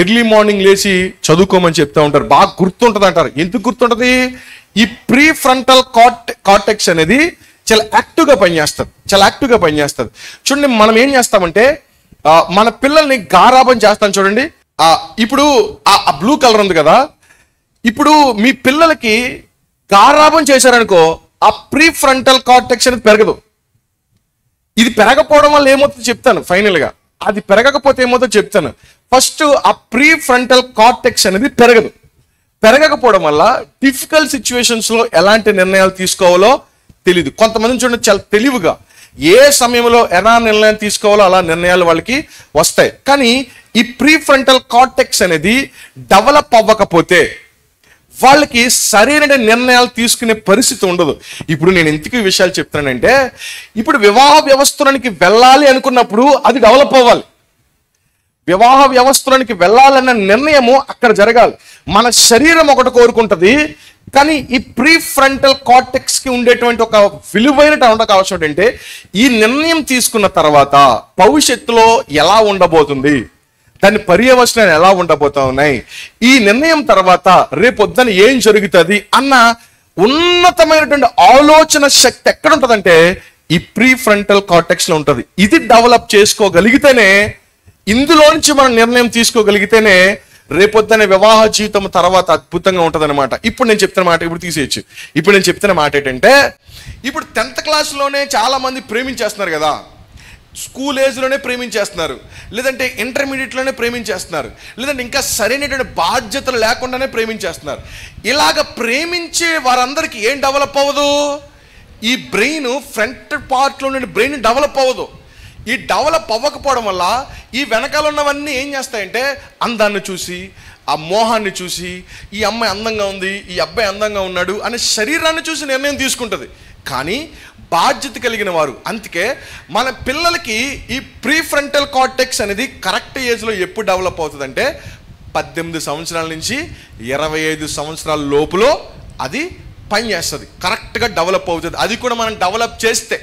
ఎర్లీ మార్నింగ్ లేచి చదువుకోమని చెప్తూ ఉంటారు. బాగా గుర్తుంటుంది అంటారు. ఎందుకు గుర్తుంటుంది? ఈ ప్రీ ఫ్రంటల్ కార్టెక్స్ అనేది చాలా యాక్టివ్గా పనిచేస్తుంది. చూడండి, మనం ఏం చేస్తామంటే మన పిల్లల్ని గారాబం చేస్తాం చూడండి. ఇప్పుడు ఆ బ్లూ కలర్ ఉంది కదా, ఇప్పుడు మీ పిల్లలకి గారాబం చేశారనుకో, ఆ ప్రీ ఫ్రంటల్ కార్టెక్స్ అనేది పెరగదు. ఇది పెరగకపోవడం వల్ల ఏమవుతుందో చెప్తాను ఫైనల్గా. అది పెరగకపోతే ఏమవుతుందో చెప్తాను. ఫస్ట్ ఆ ప్రీ ఫ్రంటల్ కార్టెక్స్ అనేది పెరగకపోవడం వల్ల డిఫికల్ట్ సిచ్యువేషన్స్లో ఎలాంటి నిర్ణయాలు తీసుకోవాలో తెలియదు. కొంతమంది చూడండి, చాలా తెలివిగా ఏ సమయంలో ఎలా నిర్ణయం తీసుకోవాలో అలా నిర్ణయాలు వాళ్ళకి వస్తాయి. కానీ ఈ ప్రీ ఫ్రంటల్ కార్టెక్స్ అనేది డెవలప్ అవ్వకపోతే వాళ్ళకి సరైన నిర్ణయాలు తీసుకునే పరిస్థితి ఉండదు. ఇప్పుడు నేను ఎందుకు ఈ విషయాలు చెప్తున్నానంటే, ఇప్పుడు వివాహ వ్యవస్థలోనికి వెళ్ళాలి అనుకున్నప్పుడు అది డెవలప్ అవ్వాలి. వివాహ వ్యవస్థలోనికి వెళ్ళాలన్న నిర్ణయము అక్కడ జరగాలి. మన శరీరం ఒకటి కోరుకుంటుంది, కానీ ఈ ప్రీ ఫ్రంటల్ కార్టెక్స్ కి ఉండేటువంటి ఒక విలువైనటువంటి అవసరం ఏంటంటే, ఈ నిర్ణయం తీసుకున్న తర్వాత భవిష్యత్తులో ఎలా ఉండబోతుంది, దాని పర్యవసనాలు ఎలా ఉండబోతా ఉన్నాయి, ఈ నిర్ణయం తర్వాత రేపొద్దున ఏం జరుగుతుంది అన్న ఉన్నతమైనటువంటి ఆలోచన శక్తి ఎక్కడ ఉంటుందంటే ఈ ప్రీ ఫ్రంటల్ కార్టెక్స్లో ఉంటుంది. ఇది డెవలప్ చేసుకోగలిగితేనే, ఇందులో నుంచి మనం నిర్ణయం తీసుకోగలిగితేనే రేపొద్దునే వివాహ జీవితం తర్వాత అద్భుతంగా ఉంటుంది అనమాట. ఇప్పుడు నేను చెప్తున్న మాట ఇప్పుడు తీసేయచ్చు. ఇప్పుడు నేను చెప్తున్న మాట ఏంటంటే, ఇప్పుడు 10th క్లాస్లోనే చాలా మంది ప్రేమించేస్తున్నారు కదా, స్కూల్ ఏజ్లోనే ప్రేమించేస్తున్నారు, లేదంటే ఇంటర్మీడియట్లోనే ప్రేమించేస్తున్నారు, లేదంటే ఇంకా సరైనటువంటి బాధ్యతలు లేకుండానే ప్రేమించేస్తున్నారు. ఇలాగ ప్రేమించే వారందరికీ ఏం డెవలప్ అవ్వదు? ఈ బ్రెయిన్ ఫ్రంట్ పార్ట్లో నుండి బ్రెయిన్ డెవలప్ అవ్వదు. ఈ డెవలప్ అవ్వకపోవడం వల్ల ఈ వెనకాల ఉన్నవన్నీ ఏం చేస్తాయంటే, అందాన్ని చూసి, ఆ మోహాన్ని చూసి, ఈ అమ్మాయి అందంగా ఉంది, ఈ అబ్బాయి అందంగా ఉన్నాడు అనే శరీరాన్ని చూసి నిర్ణయం తీసుకుంటుంది. కానీ బాధ్యత కలిగిన వారు, అందుకే మన పిల్లలకి ఈ ప్రీ ఫ్రంటల్ కార్టెక్స్ అనేది కరెక్ట్ ఏజ్లో ఎప్పుడు డెవలప్ అవుతుందంటే 18 సంవత్సరాల నుంచి 25 సంవత్సరాల లోపులో అది పనిచేస్తుంది, కరెక్ట్గా డెవలప్ అవుతుంది. అది కూడా మనం డెవలప్ చేస్తే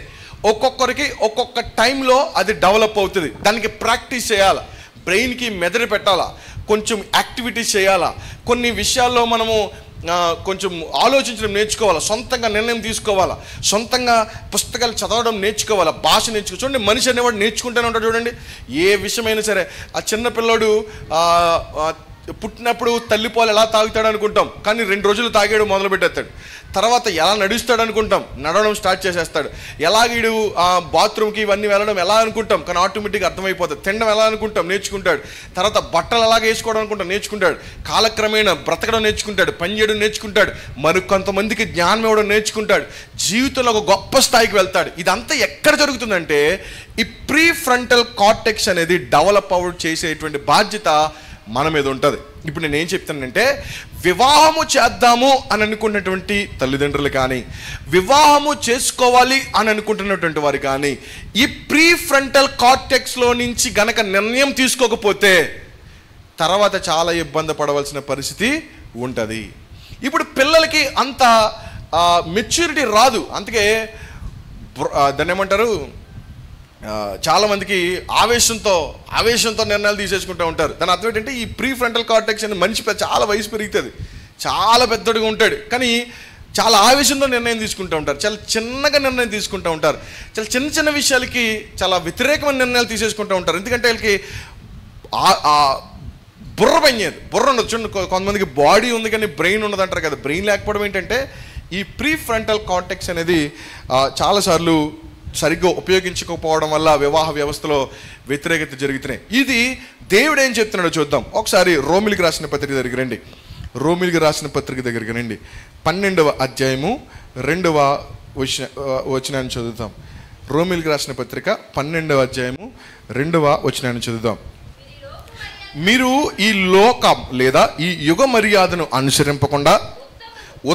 ఒక్కొక్కరికి ఒక్కొక్క టైంలో అది డెవలప్ అవుతుంది. దానికి ప్రాక్టీస్ చేయాలా, బ్రెయిన్కి మెదడు పెట్టాలా, కొంచెం యాక్టివిటీస్ చేయాలా, కొన్ని విషయాల్లో మనము కొంచెం ఆలోచించడం నేర్చుకోవాలా, సొంతంగా నిర్ణయం తీసుకోవాలా, సొంతంగా పుస్తకాలు చదవడం నేర్చుకోవాలా, భాష నేర్చుకో. చూడండి, మనిషి అనేవాడు నేర్చుకుంటూనే ఉంటాడు. చూడండి, ఏ విషయమైనా సరే. ఆ చిన్నపిల్లడు పుట్టినప్పుడు తల్లిపాలు ఎలా తాగుతాడు అనుకుంటాం, కానీ 2 రోజులు తాగాడు మొదలు పెట్టేస్తాడు. తర్వాత ఎలా నడుస్తాడు అనుకుంటాం, నడవడం స్టార్ట్ చేసేస్తాడు. ఎలాగీడు బాత్రూమ్కి ఇవన్నీ వెళ్ళడం ఎలా అనుకుంటాం, కానీ ఆటోమేటిక్గా అర్థమైపోతుంది. తినడం ఎలా అనుకుంటాం, నేర్చుకుంటాడు. తర్వాత బట్టలు ఎలాగ వేసుకోవడం అనుకుంటాం, నేర్చుకుంటాడు. కాలక్రమేణా బ్రతకడం నేర్చుకుంటాడు, పని చేయడం నేర్చుకుంటాడు, మరి కొంతమందికి జ్ఞానం ఇవ్వడం నేర్చుకుంటాడు, జీవితంలో ఒక గొప్ప స్థాయికి వెళ్తాడు. ఇదంతా ఎక్కడ జరుగుతుందంటే, ఈ ప్రీ ఫ్రంటల్ కార్టెక్స్ అనేది డెవలప్ అవుట్ చేసేటువంటి బాధ్యత మన మీద ఉంటుంది. ఇప్పుడు నేను ఏం చెప్తానంటే, వివాహము చేద్దాము అని అనుకున్నటువంటి తల్లిదండ్రులు కానీ, వివాహము చేసుకోవాలి అని అనుకుంటున్నటువంటి వారు కానీ, ఈ ప్రీ ఫ్రంటల్ కార్టెక్స్లో నుంచి గనక నిర్ణయం తీసుకోకపోతే తర్వాత చాలా ఇబ్బంది పడవలసిన పరిస్థితి ఉంటుంది. ఇప్పుడు పిల్లలకి అంత మెచ్యూరిటీ రాదు. అందుకే దాన్ని ఏమంటారు, చాలామందికి ఆవేశంతో నిర్ణయాలు తీసేసుకుంటూ ఉంటారు. దాని అర్థం ఏంటంటే, ఈ ప్రీ ఫ్రంటల్ కార్టెక్స్ అనేది మనిషి చాలా వయసు పెరుగుతుంది, చాలా పెద్దడుగా ఉంటాడు, కానీ చాలా ఆవేశంతో నిర్ణయం తీసుకుంటూ ఉంటారు, చాలా చిన్నగా నిర్ణయం తీసుకుంటూ ఉంటారు, చాలా చిన్న చిన్న విషయాలకి చాలా వ్యతిరేకమైన నిర్ణయాలు తీసేసుకుంటూ ఉంటారు. ఎందుకంటే వాళ్ళకి బుర్ర పనిచేయదు, బుర్ర ఉండదు. చూడండి, కొంతమందికి బాడీ ఉంది కానీ బ్రెయిన్ ఉండదు అంటారు కదా. బ్రెయిన్ లేకపోవడం ఏంటంటే, ఈ ప్రీ ఫ్రంటల్ కార్టెక్స్ అనేది చాలాసార్లు సరిగ్గా ఉపయోగించకపోవడం వల్ల వివాహ వ్యవస్థలో వ్యతిరేకత జరుగుతున్నాయి. ఇది దేవుడు ఏం చెప్తున్నాడో చూద్దాం. ఒకసారి రోమిలికి రాసిన పత్రిక దగ్గర రండి. రోమిలికి రాసిన పత్రిక దగ్గరికి రండి. 12వ అధ్యాయము 2వ వచనాన్ని చదువుతాం. రోమిలికి రాసిన పత్రిక 12వ అధ్యాయము 2వ వచనాన్ని చదువుదాం. మీరు ఈ లోకం లేదా ఈ యుగ మర్యాదను అనుసరింపకుండా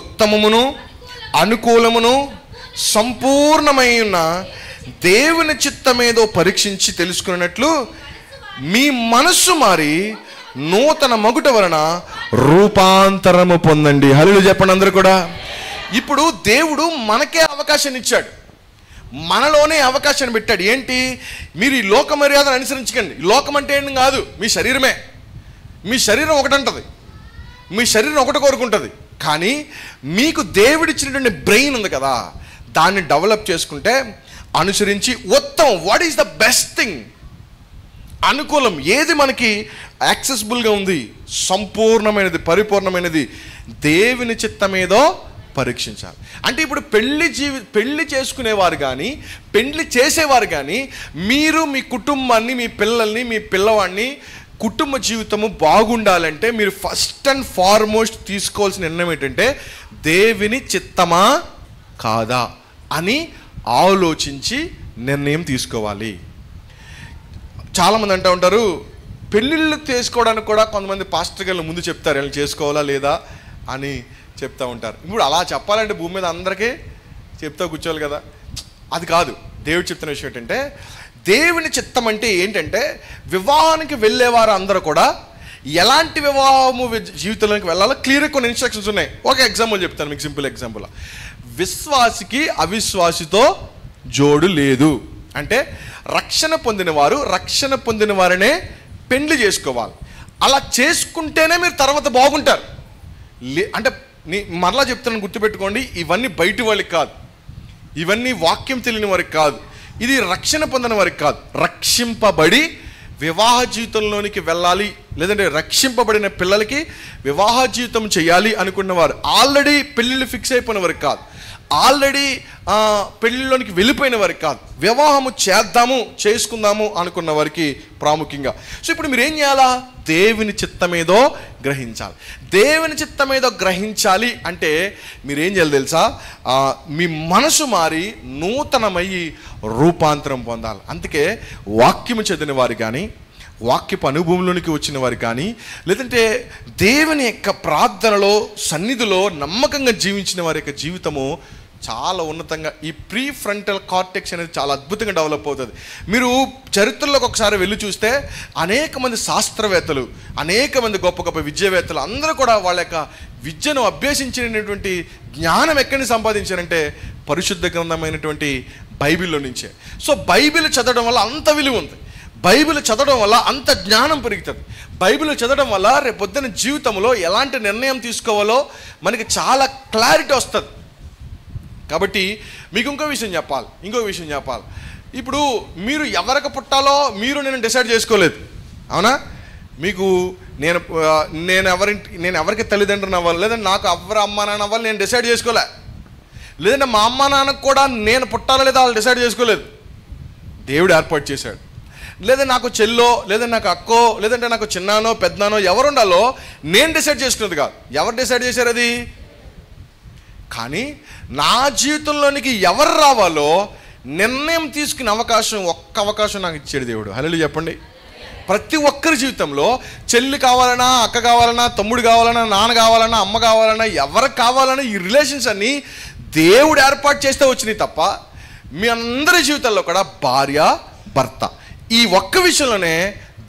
ఉత్తమమును అనుకూలమును సంపూర్ణమైన దేవుని చిత్తమేదో పరీక్షించి తెలుసుకున్నట్లు మీ మనస్సు మారి నూతన మగుట వలన రూపాంతరము పొందండి. హల్లెలూయా చెప్పండి అందరూ కూడా. ఇప్పుడు దేవుడు మనకే అవకాశాన్ని ఇచ్చాడు, మనలోనే అవకాశాన్ని పెట్టాడు. ఏంటి? మీరు ఈ లోక మర్యాదను అనుసరించకండి. లోకం అంటే ఏం కాదు, మీ శరీరమే. మీ శరీరం ఒకటంటది, మీ శరీరం ఒకటి కోరుకుంటుంది. కానీ మీకు దేవుడిచ్చినటువంటి బ్రెయిన్ ఉంది కదా, దాన్ని డెవలప్ చేసుకుంటే అనుసరించి ఉత్తమం, what is the best thing, అనుకూలం, ఏది మనకి యాక్సెసిబుల్గా ఉంది, సంపూర్ణమైనది, పరిపూర్ణమైనది, దేవుని చిత్తమేదో పరీక్షించాలి. అంటే ఇప్పుడు పెళ్లి చేసుకునేవారు కానీ, పెళ్లి చేసేవారు కానీ, మీరు మీ కుటుంబాన్ని, మీ పిల్లల్ని, మీ పిల్లవాడిని, కుటుంబ జీవితము బాగుండాలంటే మీరు ఫస్ట్ అండ్ ఫార్మోస్ట్ తీసుకోవాల్సిన నిర్ణయం ఏంటంటే, దేవుని చిత్తమా కాదా అని ఆలోచించి నిర్ణయం తీసుకోవాలి. చాలామంది అంటూ ఉంటారు, పెళ్ళిళ్ళు చేసుకోవడానికి కూడా కొంతమంది పాస్టర్ గారు ముందు చెప్తారు, వీళ్ళు చేసుకోవాలా లేదా అని చెప్తూ ఉంటారు. ఇప్పుడు అలా చెప్పాలంటే భూమి మీద అందరికీ చెప్తా కూర్చోవాలి కదా. అది కాదు. దేవుడు చెప్తున్న విషయం ఏంటంటే, దేవుని చిత్తం అంటే ఏంటంటే, వివాహానికి వెళ్ళేవారు అందరూ కూడా ఎలాంటి వివాహము జీవితంలోకి వెళ్ళాలో క్లియర్గా కొన్ని ఇన్స్ట్రక్షన్స్ ఉన్నాయి. ఒక ఎగ్జాంపుల్ చెప్తాను మీకు, సింపుల్ ఎగ్జాంపుల్. విశ్వాసికి అవిశ్వాసితో జోడు లేదు అంటే, రక్షణ పొందిన వారినే పెండ్లి చేసుకోవాలి. అలా చేసుకుంటేనే మీరు తర్వాత బాగుంటారు. అంటే మరలా చెప్తాను, గుర్తుపెట్టుకోండి, ఇవన్నీ బయట వాళ్ళకి కాదు, ఇవన్నీ వాక్యం తెలియని వారికి కాదు, ఇది రక్షణ పొందిన వారికి కాదు. రక్షింపబడి వివాహ జీవితంలోనికి వెళ్ళాలి, లేదంటే రక్షింపబడిన పిల్లలకి వివాహ జీవితం చేయాలి అనుకున్నవారు, ఆల్రెడీ పెళ్ళిళ్ళు ఫిక్స్ అయిపోయిన వారికి కాదు, ఆల్రెడీ పెళ్ళిళ్ళలోనికి వెళ్ళిపోయిన వారికి కాదు, వివాహము చేద్దాము చేసుకుందాము అనుకున్న వారికి ప్రాముఖ్యంగా. సో ఇప్పుడు మీరు ఏం చేయాలా? దేవుని చిత్తమేదో గ్రహించాలి. దేవుని చిత్తమేదో గ్రహించాలి అంటే మీరేం చేయాలి తెలుసా? మీ మనసు మారి నూతనమయ్యి రూపాంతరం పొందాలి. అందుకే వాక్యము చదివిన వారు కానీ, వాక్యపు అనుభవంలోనికి వచ్చిన వారు కానీ, లేదంటే దేవుని యొక్క ప్రార్థనలో సన్నిధిలో నమ్మకంగా జీవించిన వారి యొక్క జీవితము చాలా ఉన్నతంగా, ఈ ప్రీ ఫ్రంటల్ కార్టెక్స్ అనేది చాలా అద్భుతంగా డెవలప్ అవుతుంది. మీరు చరిత్రలోకి ఒకసారి వెళ్ళి చూస్తే అనేక మంది శాస్త్రవేత్తలు, అనేక మంది గొప్ప గొప్ప విద్యావేత్తలు అందరూ కూడా వాళ్ళ యొక్క విద్యను అభ్యసించినటువంటి జ్ఞానం ఎక్కడి నుంచి సంపాదించారంటే పరిశుద్ధ గ్రంథమైనటువంటి బైబిల్లో నుంచే. సో బైబిల్ చదవడం వల్ల అంత విలువ ఉంది, బైబిల్ చదవడం వల్ల అంత జ్ఞానం పెరుగుతుంది, బైబిల్ చదవడం వల్ల రేపొద్దున జీవితంలో ఎలాంటి నిర్ణయం తీసుకోవాలో మనకి చాలా క్లారిటీ వస్తుంది. కాబట్టి మీకు ఇంకో విషయం చెప్పాలి. ఇప్పుడు మీరు ఎవరికి పుట్టాలో నేను డిసైడ్ చేసుకోలేదు, అవునా? మీకు నేను ఎవరికి తల్లిదండ్రులు అవ్వాలి, లేదంటే నాకు ఎవరు అమ్మ నాన్న అవ్వాలి నేను డిసైడ్ చేసుకోలే, లేదంటే మా అమ్మ నాన్నకు కూడా నేను పుట్టాలో లేదా వాళ్ళు డిసైడ్ చేసుకోలేదు, దేవుడు ఏర్పాటు చేశాడు. లేదా నాకు చెల్లో, లేదంటే నాకు అక్కో, లేదంటే నాకు చిన్నానో పెద్దనానో ఎవరు ఉండాలో నేను డిసైడ్ చేసుకున్నది కాదు. ఎవరు డిసైడ్ చేశారు అది? కానీ నా జీవితంలోనికి ఎవరు రావాలో నిర్ణయం తీసుకునే ఒక్క అవకాశం నాకు ఇచ్చాడు దేవుడు. హల్లెలూయా చెప్పండి. ప్రతి ఒక్కరి జీవితంలో చెల్లి కావాలన్నా, అక్క కావాలన్నా, తమ్ముడు కావాలన్నా, నాన్న కావాలన్నా, అమ్మ కావాలన్నా, ఎవరికి కావాలన్నా ఈ రిలేషన్స్ అన్నీ దేవుడు ఏర్పాటు చేస్తే వచ్చినాయి తప్ప మీ అందరి జీవితాల్లో కూడా భార్య భర్త ఈ ఒక్క విషయంలోనే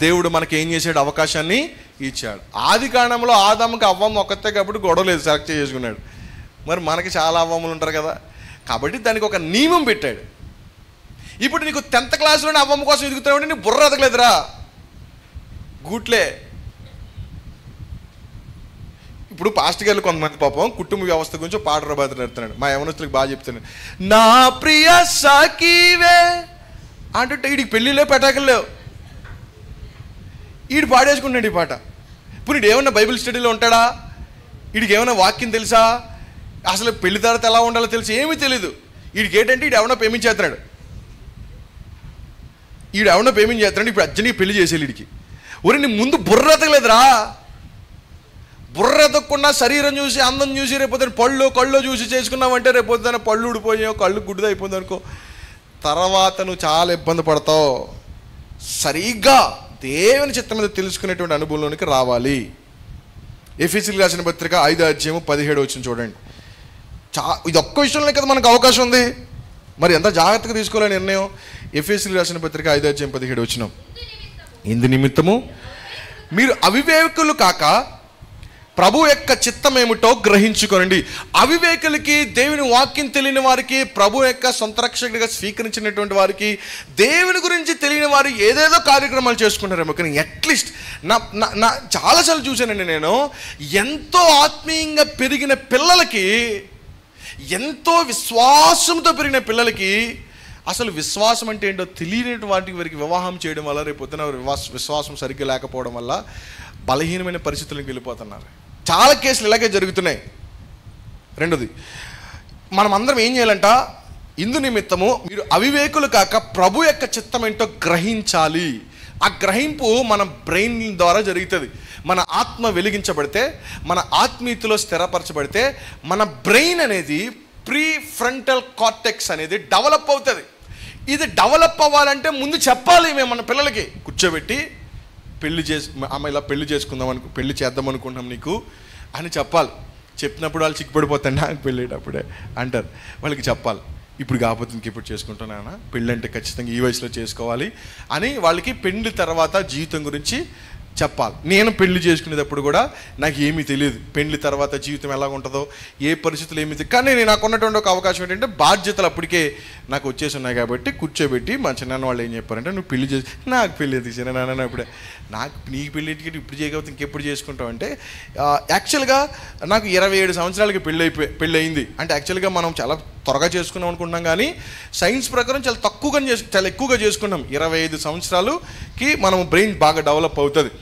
దేవుడు మనకి ఏం చేశాడు? అవకాశాన్ని ఇచ్చాడు. ఆది కాండంలో ఆదాముకి అవ్వమ్మ ఒక్కతే కాబట్టి గొడవ లేదు, సెలెక్ట్ చేసుకున్నాడు. మరి మనకి చాలా అవ్వమ్మలు ఉంటారు కదా, కాబట్టి దానికి ఒక నియమం పెట్టాడు. ఇప్పుడు నీకు 10th క్లాస్లోనే అవ్వమ్మ కోసం ఎదుగుతావు, నీ బుర్ర ఎదగలేదురా, గూట్లే. ఇప్పుడు పాస్టర్ గారు కొంతమంది పాపం కుటుంబ వ్యవస్థ గురించి పాటలు నడుతున్నాడు, మా యవనస్తులకు బాగా చెప్తున్నాడు. నా ప్రియ సఖీవే అంటే వీడికి పెళ్ళిలో పెటాకులు లేవు, వీడు పాడేసుకుంటాడు ఈ పాట. ఇప్పుడు వీడు ఏమన్నా బైబిల్ స్టడీలో ఉంటాడా? వీడికి ఏమైనా వాక్యం తెలుసా? అసలు పెళ్లి తర్వాత ఎలా ఉండాలో తెలుసు? ఏమీ తెలీదు. వీడికి ఏంటంటే వీడు ఎవడో పేమెంట్ చేస్తున్నాడు, ఇప్పుడు అర్జెంట్గా పెళ్లి చేసేది వీడికి. ఒరి నీ ముందు బుర్ర ఎదగలేదురా, బుర్ర ఎదగకుండా శరీరం చూసి అందం చూసి రేపొద్దున కళ్ళు చూసి చేసుకున్నావంటే రేపొద్దున పళ్ళు ఊడిపోయావు, కళ్ళు గుడ్డుది అయిపోయింది అనుకో, తర్వాత నువ్వు చాలా ఇబ్బంది పడతావు. సరిగ్గా దేవుని చిత్తం మీద తెలుసుకునేటువంటి అనుభవంలోనికి రావాలి. ఎఫెసీయులకు రాసిన పత్రిక 5:17 చూడండి. ఇది ఒక్క విషయంలో కదా మనకు అవకాశం ఉంది, మరి ఎంత జాగ్రత్తగా తీసుకోవాలి నిర్ణయం. ఎఫెసీయులకు రాసిన పత్రిక 5:17 ఇందు నిమిత్తము మీరు అవివేకులు కాక ప్రభు యొక్క చిత్తం ఏమిటో గ్రహించుకోనండి. అవివేకులకి, దేవుని వాక్యం తెలియని వారికి, ప్రభు యొక్క సొంత రక్షకుడిగా స్వీకరించినటువంటి వారికి, దేవుని గురించి తెలియని వారు ఏదేదో కార్యక్రమాలు చేసుకుంటారేమో, కానీ అట్లీస్ట్ నా చాలాసార్లు చూశానండి నేను, ఎంతో ఆత్మీయంగా పెరిగిన పిల్లలకి, ఎంతో విశ్వాసంతో పెరిగిన పిల్లలకి అసలు విశ్వాసం అంటే ఏంటో తెలియని వాటికి వారికి వివాహం చేయడం వల్ల రేపొద్దున విశ్వాసం సరిగ్గా లేకపోవడం వల్ల బలహీనమైన పరిస్థితులకు వెళ్ళిపోతున్నారు. చాలా కేసులు ఇలాగే జరుగుతున్నాయి. రెండోది, మనం అందరం ఏం చేయాలంట? ఇందు నిమిత్తము మీరు అవివేకులు కాక ప్రభు యొక్క చిత్తం ఏంటో గ్రహించాలి. ఆ గ్రహింపు మన బ్రెయిన్ ద్వారా జరుగుతుంది. మన ఆత్మ వెలిగించబడితే, మన ఆత్మీయతలో స్థిరపరచబడితే, మన బ్రెయిన్ అనేది ప్రీ ఫ్రంటల్ కార్టెక్స్ అనేది డెవలప్ అవుతుంది. ఇది డెవలప్ అవ్వాలంటే ముందు చెప్పాలి. మేము మన పిల్లలకి కూర్చోబెట్టి అమ్మ ఇలా పెళ్లి చేద్దాం అనుకుంటున్నాం నీకు అని చెప్పాలి. చెప్పినప్పుడు వాళ్ళు చిక్కుపడిపోతారు, నాకు పెళ్ళేటప్పుడే అంటారు. వాళ్ళకి చెప్పాలి, ఇప్పుడు కాకపోతే ఇంకెప్పుడు చేసుకుంటున్నానా, పెళ్ళి అంటే ఖచ్చితంగా ఈ వయసులో చేసుకోవాలి అని వాళ్ళకి పెళ్లి తర్వాత జీవితం గురించి చెప్పాలి. నేను పెళ్లి చేసుకునేటప్పుడు కూడా నాకు ఏమీ తెలియదు, పెళ్లి తర్వాత జీవితం ఎలా ఉంటుందో, ఏ పరిస్థితులు ఏమీ తెలియదు. కానీ నాకు ఉన్నటువంటి ఒక అవకాశం ఏంటంటే బాధ్యతలు అప్పటికే నాకు వచ్చేసి ఉన్నాయి కాబట్టి కూర్చోబెట్టి మా చిన్నాన్న వాళ్ళు ఏం చెప్పారంటే, నువ్వు పెళ్లి చేసి, నాకు పెళ్ళి ఎందుకు చిన్న ఇప్పుడే, నీకు పెళ్ళి ఇప్పుడు చేయకపోతే ఇంకెప్పుడు చేసుకుంటావు అంటే, యాక్చువల్గా నాకు 27 సంవత్సరాలకి పెళ్ళి అయింది. అంటే యాక్చువల్గా మనం చాలా త్వరగా చేసుకున్నాం అనుకుంటున్నాం, కానీ సైన్స్ ప్రకారం చాలా ఎక్కువగా చేసుకున్నాం. 25 సంవత్సరాలకి మనం బ్రెయిన్ బాగా డెవలప్ అవుతుంది.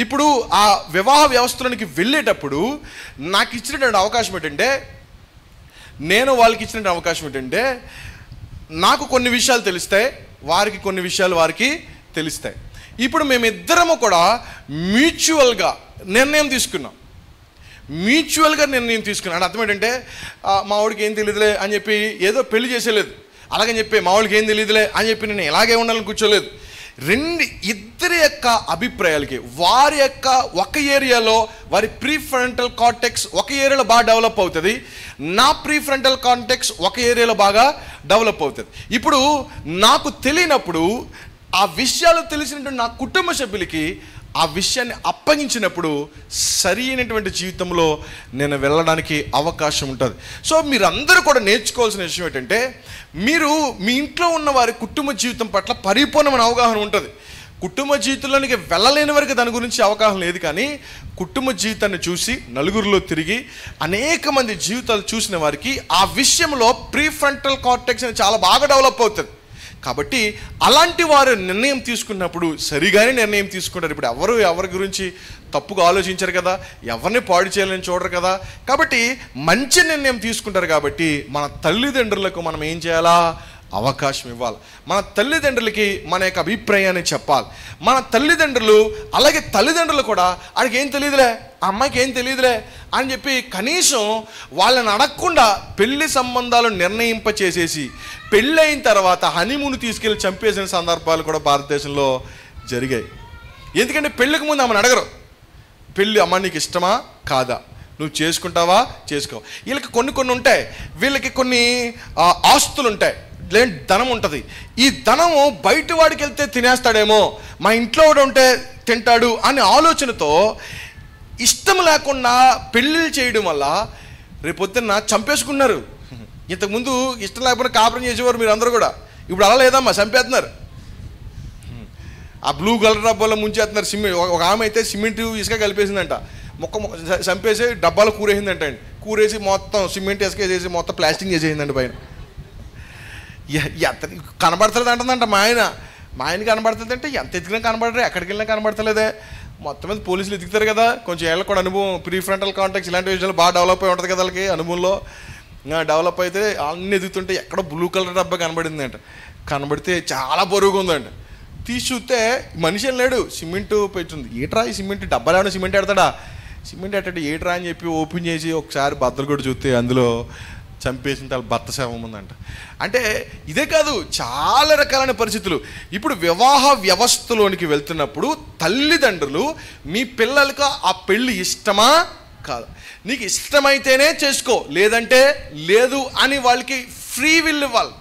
ఇప్పుడు ఆ వివాహ వ్యవస్థలోనికి వెళ్ళేటప్పుడు నాకు ఇచ్చినటువంటి అవకాశం ఏంటంటే, నేను వాళ్ళకి ఇచ్చినటువంటి అవకాశం ఏంటంటే, నాకు కొన్ని విషయాలు తెలుస్తాయి, వారికి కొన్ని విషయాలు వారికి తెలుస్తాయి. ఇప్పుడు మేమిద్దరము కూడా మ్యూచువల్గా నిర్ణయం తీసుకున్నాం. అంటే అర్థం ఏంటంటే, మా వాడికి ఏం తెలియదులే అని చెప్పి ఏదో పెళ్లి చేసేలేదు, అలాగని చెప్పి మా వాడికి ఏం తెలియదులే అని చెప్పి నేను ఇలాగే ఉండాలని కూర్చోలేదు. ఇద్దరి యొక్క అభిప్రాయాలకి, వారి యొక్క ఒక ఏరియాలో వారి ప్రీఫ్రంటల్ కార్టెక్స్ ఒక ఏరియాలో బాగా డెవలప్ అవుతుంది, నా ప్రీఫ్రంటల్ కార్టెక్స్ ఒక ఏరియాలో బాగా డెవలప్ అవుతుంది. ఇప్పుడు నాకు తెలియనప్పుడు ఆ విషయాలు తెలిసినటువంటి నా కుటుంబ సభ్యులకి ఆ విషయాన్ని అప్పగించినప్పుడు సరి అయినటువంటి జీవితంలో నేను వెళ్ళడానికి అవకాశం ఉంటుంది. సో మీరందరూ కూడా నేర్చుకోవాల్సిన విషయం ఏంటంటే, మీరు మీ ఇంట్లో ఉన్న వారి కుటుంబ జీవితం పట్ల పరిపూర్ణమైన అవగాహన ఉంటుంది. కుటుంబ జీవితంలోనికి వెళ్ళలేని వరకు దాని గురించి అవగాహన లేదు, కానీ కుటుంబ జీవితాన్ని చూసి నలుగురిలో తిరిగి అనేక మంది జీవితాలు చూసిన వారికి ఆ విషయంలో ప్రీఫ్రంటల్ కార్టెక్స్ అని చాలా బాగా డెవలప్ అవుతుంది. కాబట్టి అలాంటి వారు నిర్ణయం తీసుకున్నప్పుడు సరిగానే నిర్ణయం తీసుకుంటారు. ఇప్పుడు ఎవరి గురించి తప్పుగా ఆలోచించారు కదా, ఎవరిని పాడు చేయాలని చూడరు కదా, కాబట్టి మంచి నిర్ణయం తీసుకుంటారు. కాబట్టి మన తల్లిదండ్రులకు మనం ఏం చేయాలా, అవకాశం ఇవ్వాలి. మన తల్లిదండ్రులకి మన యొక్క అభిప్రాయాన్ని చెప్పాలి. మన తల్లిదండ్రులు అలాగే తల్లిదండ్రులు కూడా ఆడికి ఏం తెలియదులే, ఆ అమ్మాయికి ఏం తెలియదులే అని చెప్పి కనీసం వాళ్ళని అడగకుండా పెళ్లి సంబంధాలు నిర్ణయింపచేసేసి పెళ్ళి అయిన తర్వాత హనీమూన్ తీసుకెళ్ళి చంపేసిన సందర్భాలు కూడా భారతదేశంలో జరిగాయి. ఎందుకంటే పెళ్ళికి ముందు ఆమెను అడగరు, పెళ్ళి అమ్మ నీకు ఇష్టమా కాదా, నువ్వు చేసుకుంటావా చేసుకో. వీళ్ళకి కొన్ని ఉంటాయి, వీళ్ళకి కొన్ని ఆస్తులు ఉంటాయి, లేని ధనం ఉంటుంది. ఈ ధనము బయట వాడికి వెళ్తే తినేస్తాడేమో, మా ఇంట్లో వాడు ఉంటే తింటాడు అనే ఆలోచనతో ఇష్టం లేకుండా పెళ్ళిళ్ళు చేయడం వల్ల రేపొద్దున్న చంపేసుకున్నారు. ఇంతకుముందు ఇష్టం లేకపోతే కాపురం చేసేవారు మీరు అందరూ కూడా, ఇప్పుడు అలా లేదమ్మా, చంపేస్తున్నారు. ఆ బ్లూ కలర్ డబ్బాలో ముంచేస్తున్నారు. ఒక ఆమె అయితే సిమెంట్ ఇసుక కలిపేసిందంట, మొక్క చంపేసి డబ్బాలో కూరేసిందంట అండి. కూరేసి మొత్తం సిమెంట్ ఇసుక వేసేసి మొత్తం ప్లాస్టింగ్ చేసేసిందండి పైన. ఎంత కనబడతలేదు అంటుందంట మా ఆయన కనబడుతుంది అంటే, ఎంత ఎత్తుకున్నా కనబడరు, ఎక్కడికి వెళ్ళినా కనబడతలేదే. మొత్తం మీద పోలీసులు ఎదుగుతారు కదా, కొంచెం ఏళ్ళ కూడా అనుభవం, ప్రీఫ్రంటల్ కాంటాక్ట్స్ ఇలాంటి విషయాలు బాగా డెవలప్ అయి ఉంటుంది కదా వాళ్ళకి. అనుభవంలో డెవలప్ అయితే అన్నీ ఎదుగుతుంటే ఎక్కడో బ్లూ కలర్ డబ్బా కనబడింది అంట. కనబడితే చాలా బరువుగా ఉందంట. తీసి చూస్తే మనిషి లేడు, సిమెంట్ పెట్టుంది. ఏట్రా ఈ సిమెంట్, డబ్బాలు ఏమైనా సిమెంట్ ఎడతాడా, సిమెంట్ ఎట్టాడు ఏట్రా అని చెప్పి ఓపెన్ చేసి ఒకసారి బద్దలు కూడా చూస్తే అందులో చంపేసిన వాళ్ళ భర్త శవం ఉందంట. అంటే ఇదే కాదు, చాలా రకాలైన పరిస్థితులు. ఇప్పుడు వివాహ వ్యవస్థలోనికి వెళ్తున్నప్పుడు తల్లిదండ్రులు మీ పిల్లలకు ఆ పెళ్ళి ఇష్టమా కాదు, నీకు ఇష్టమైతేనే చేసుకో లేదంటే లేదు అని వాళ్ళకి ఫ్రీ విల్ ఇవ్వాలి.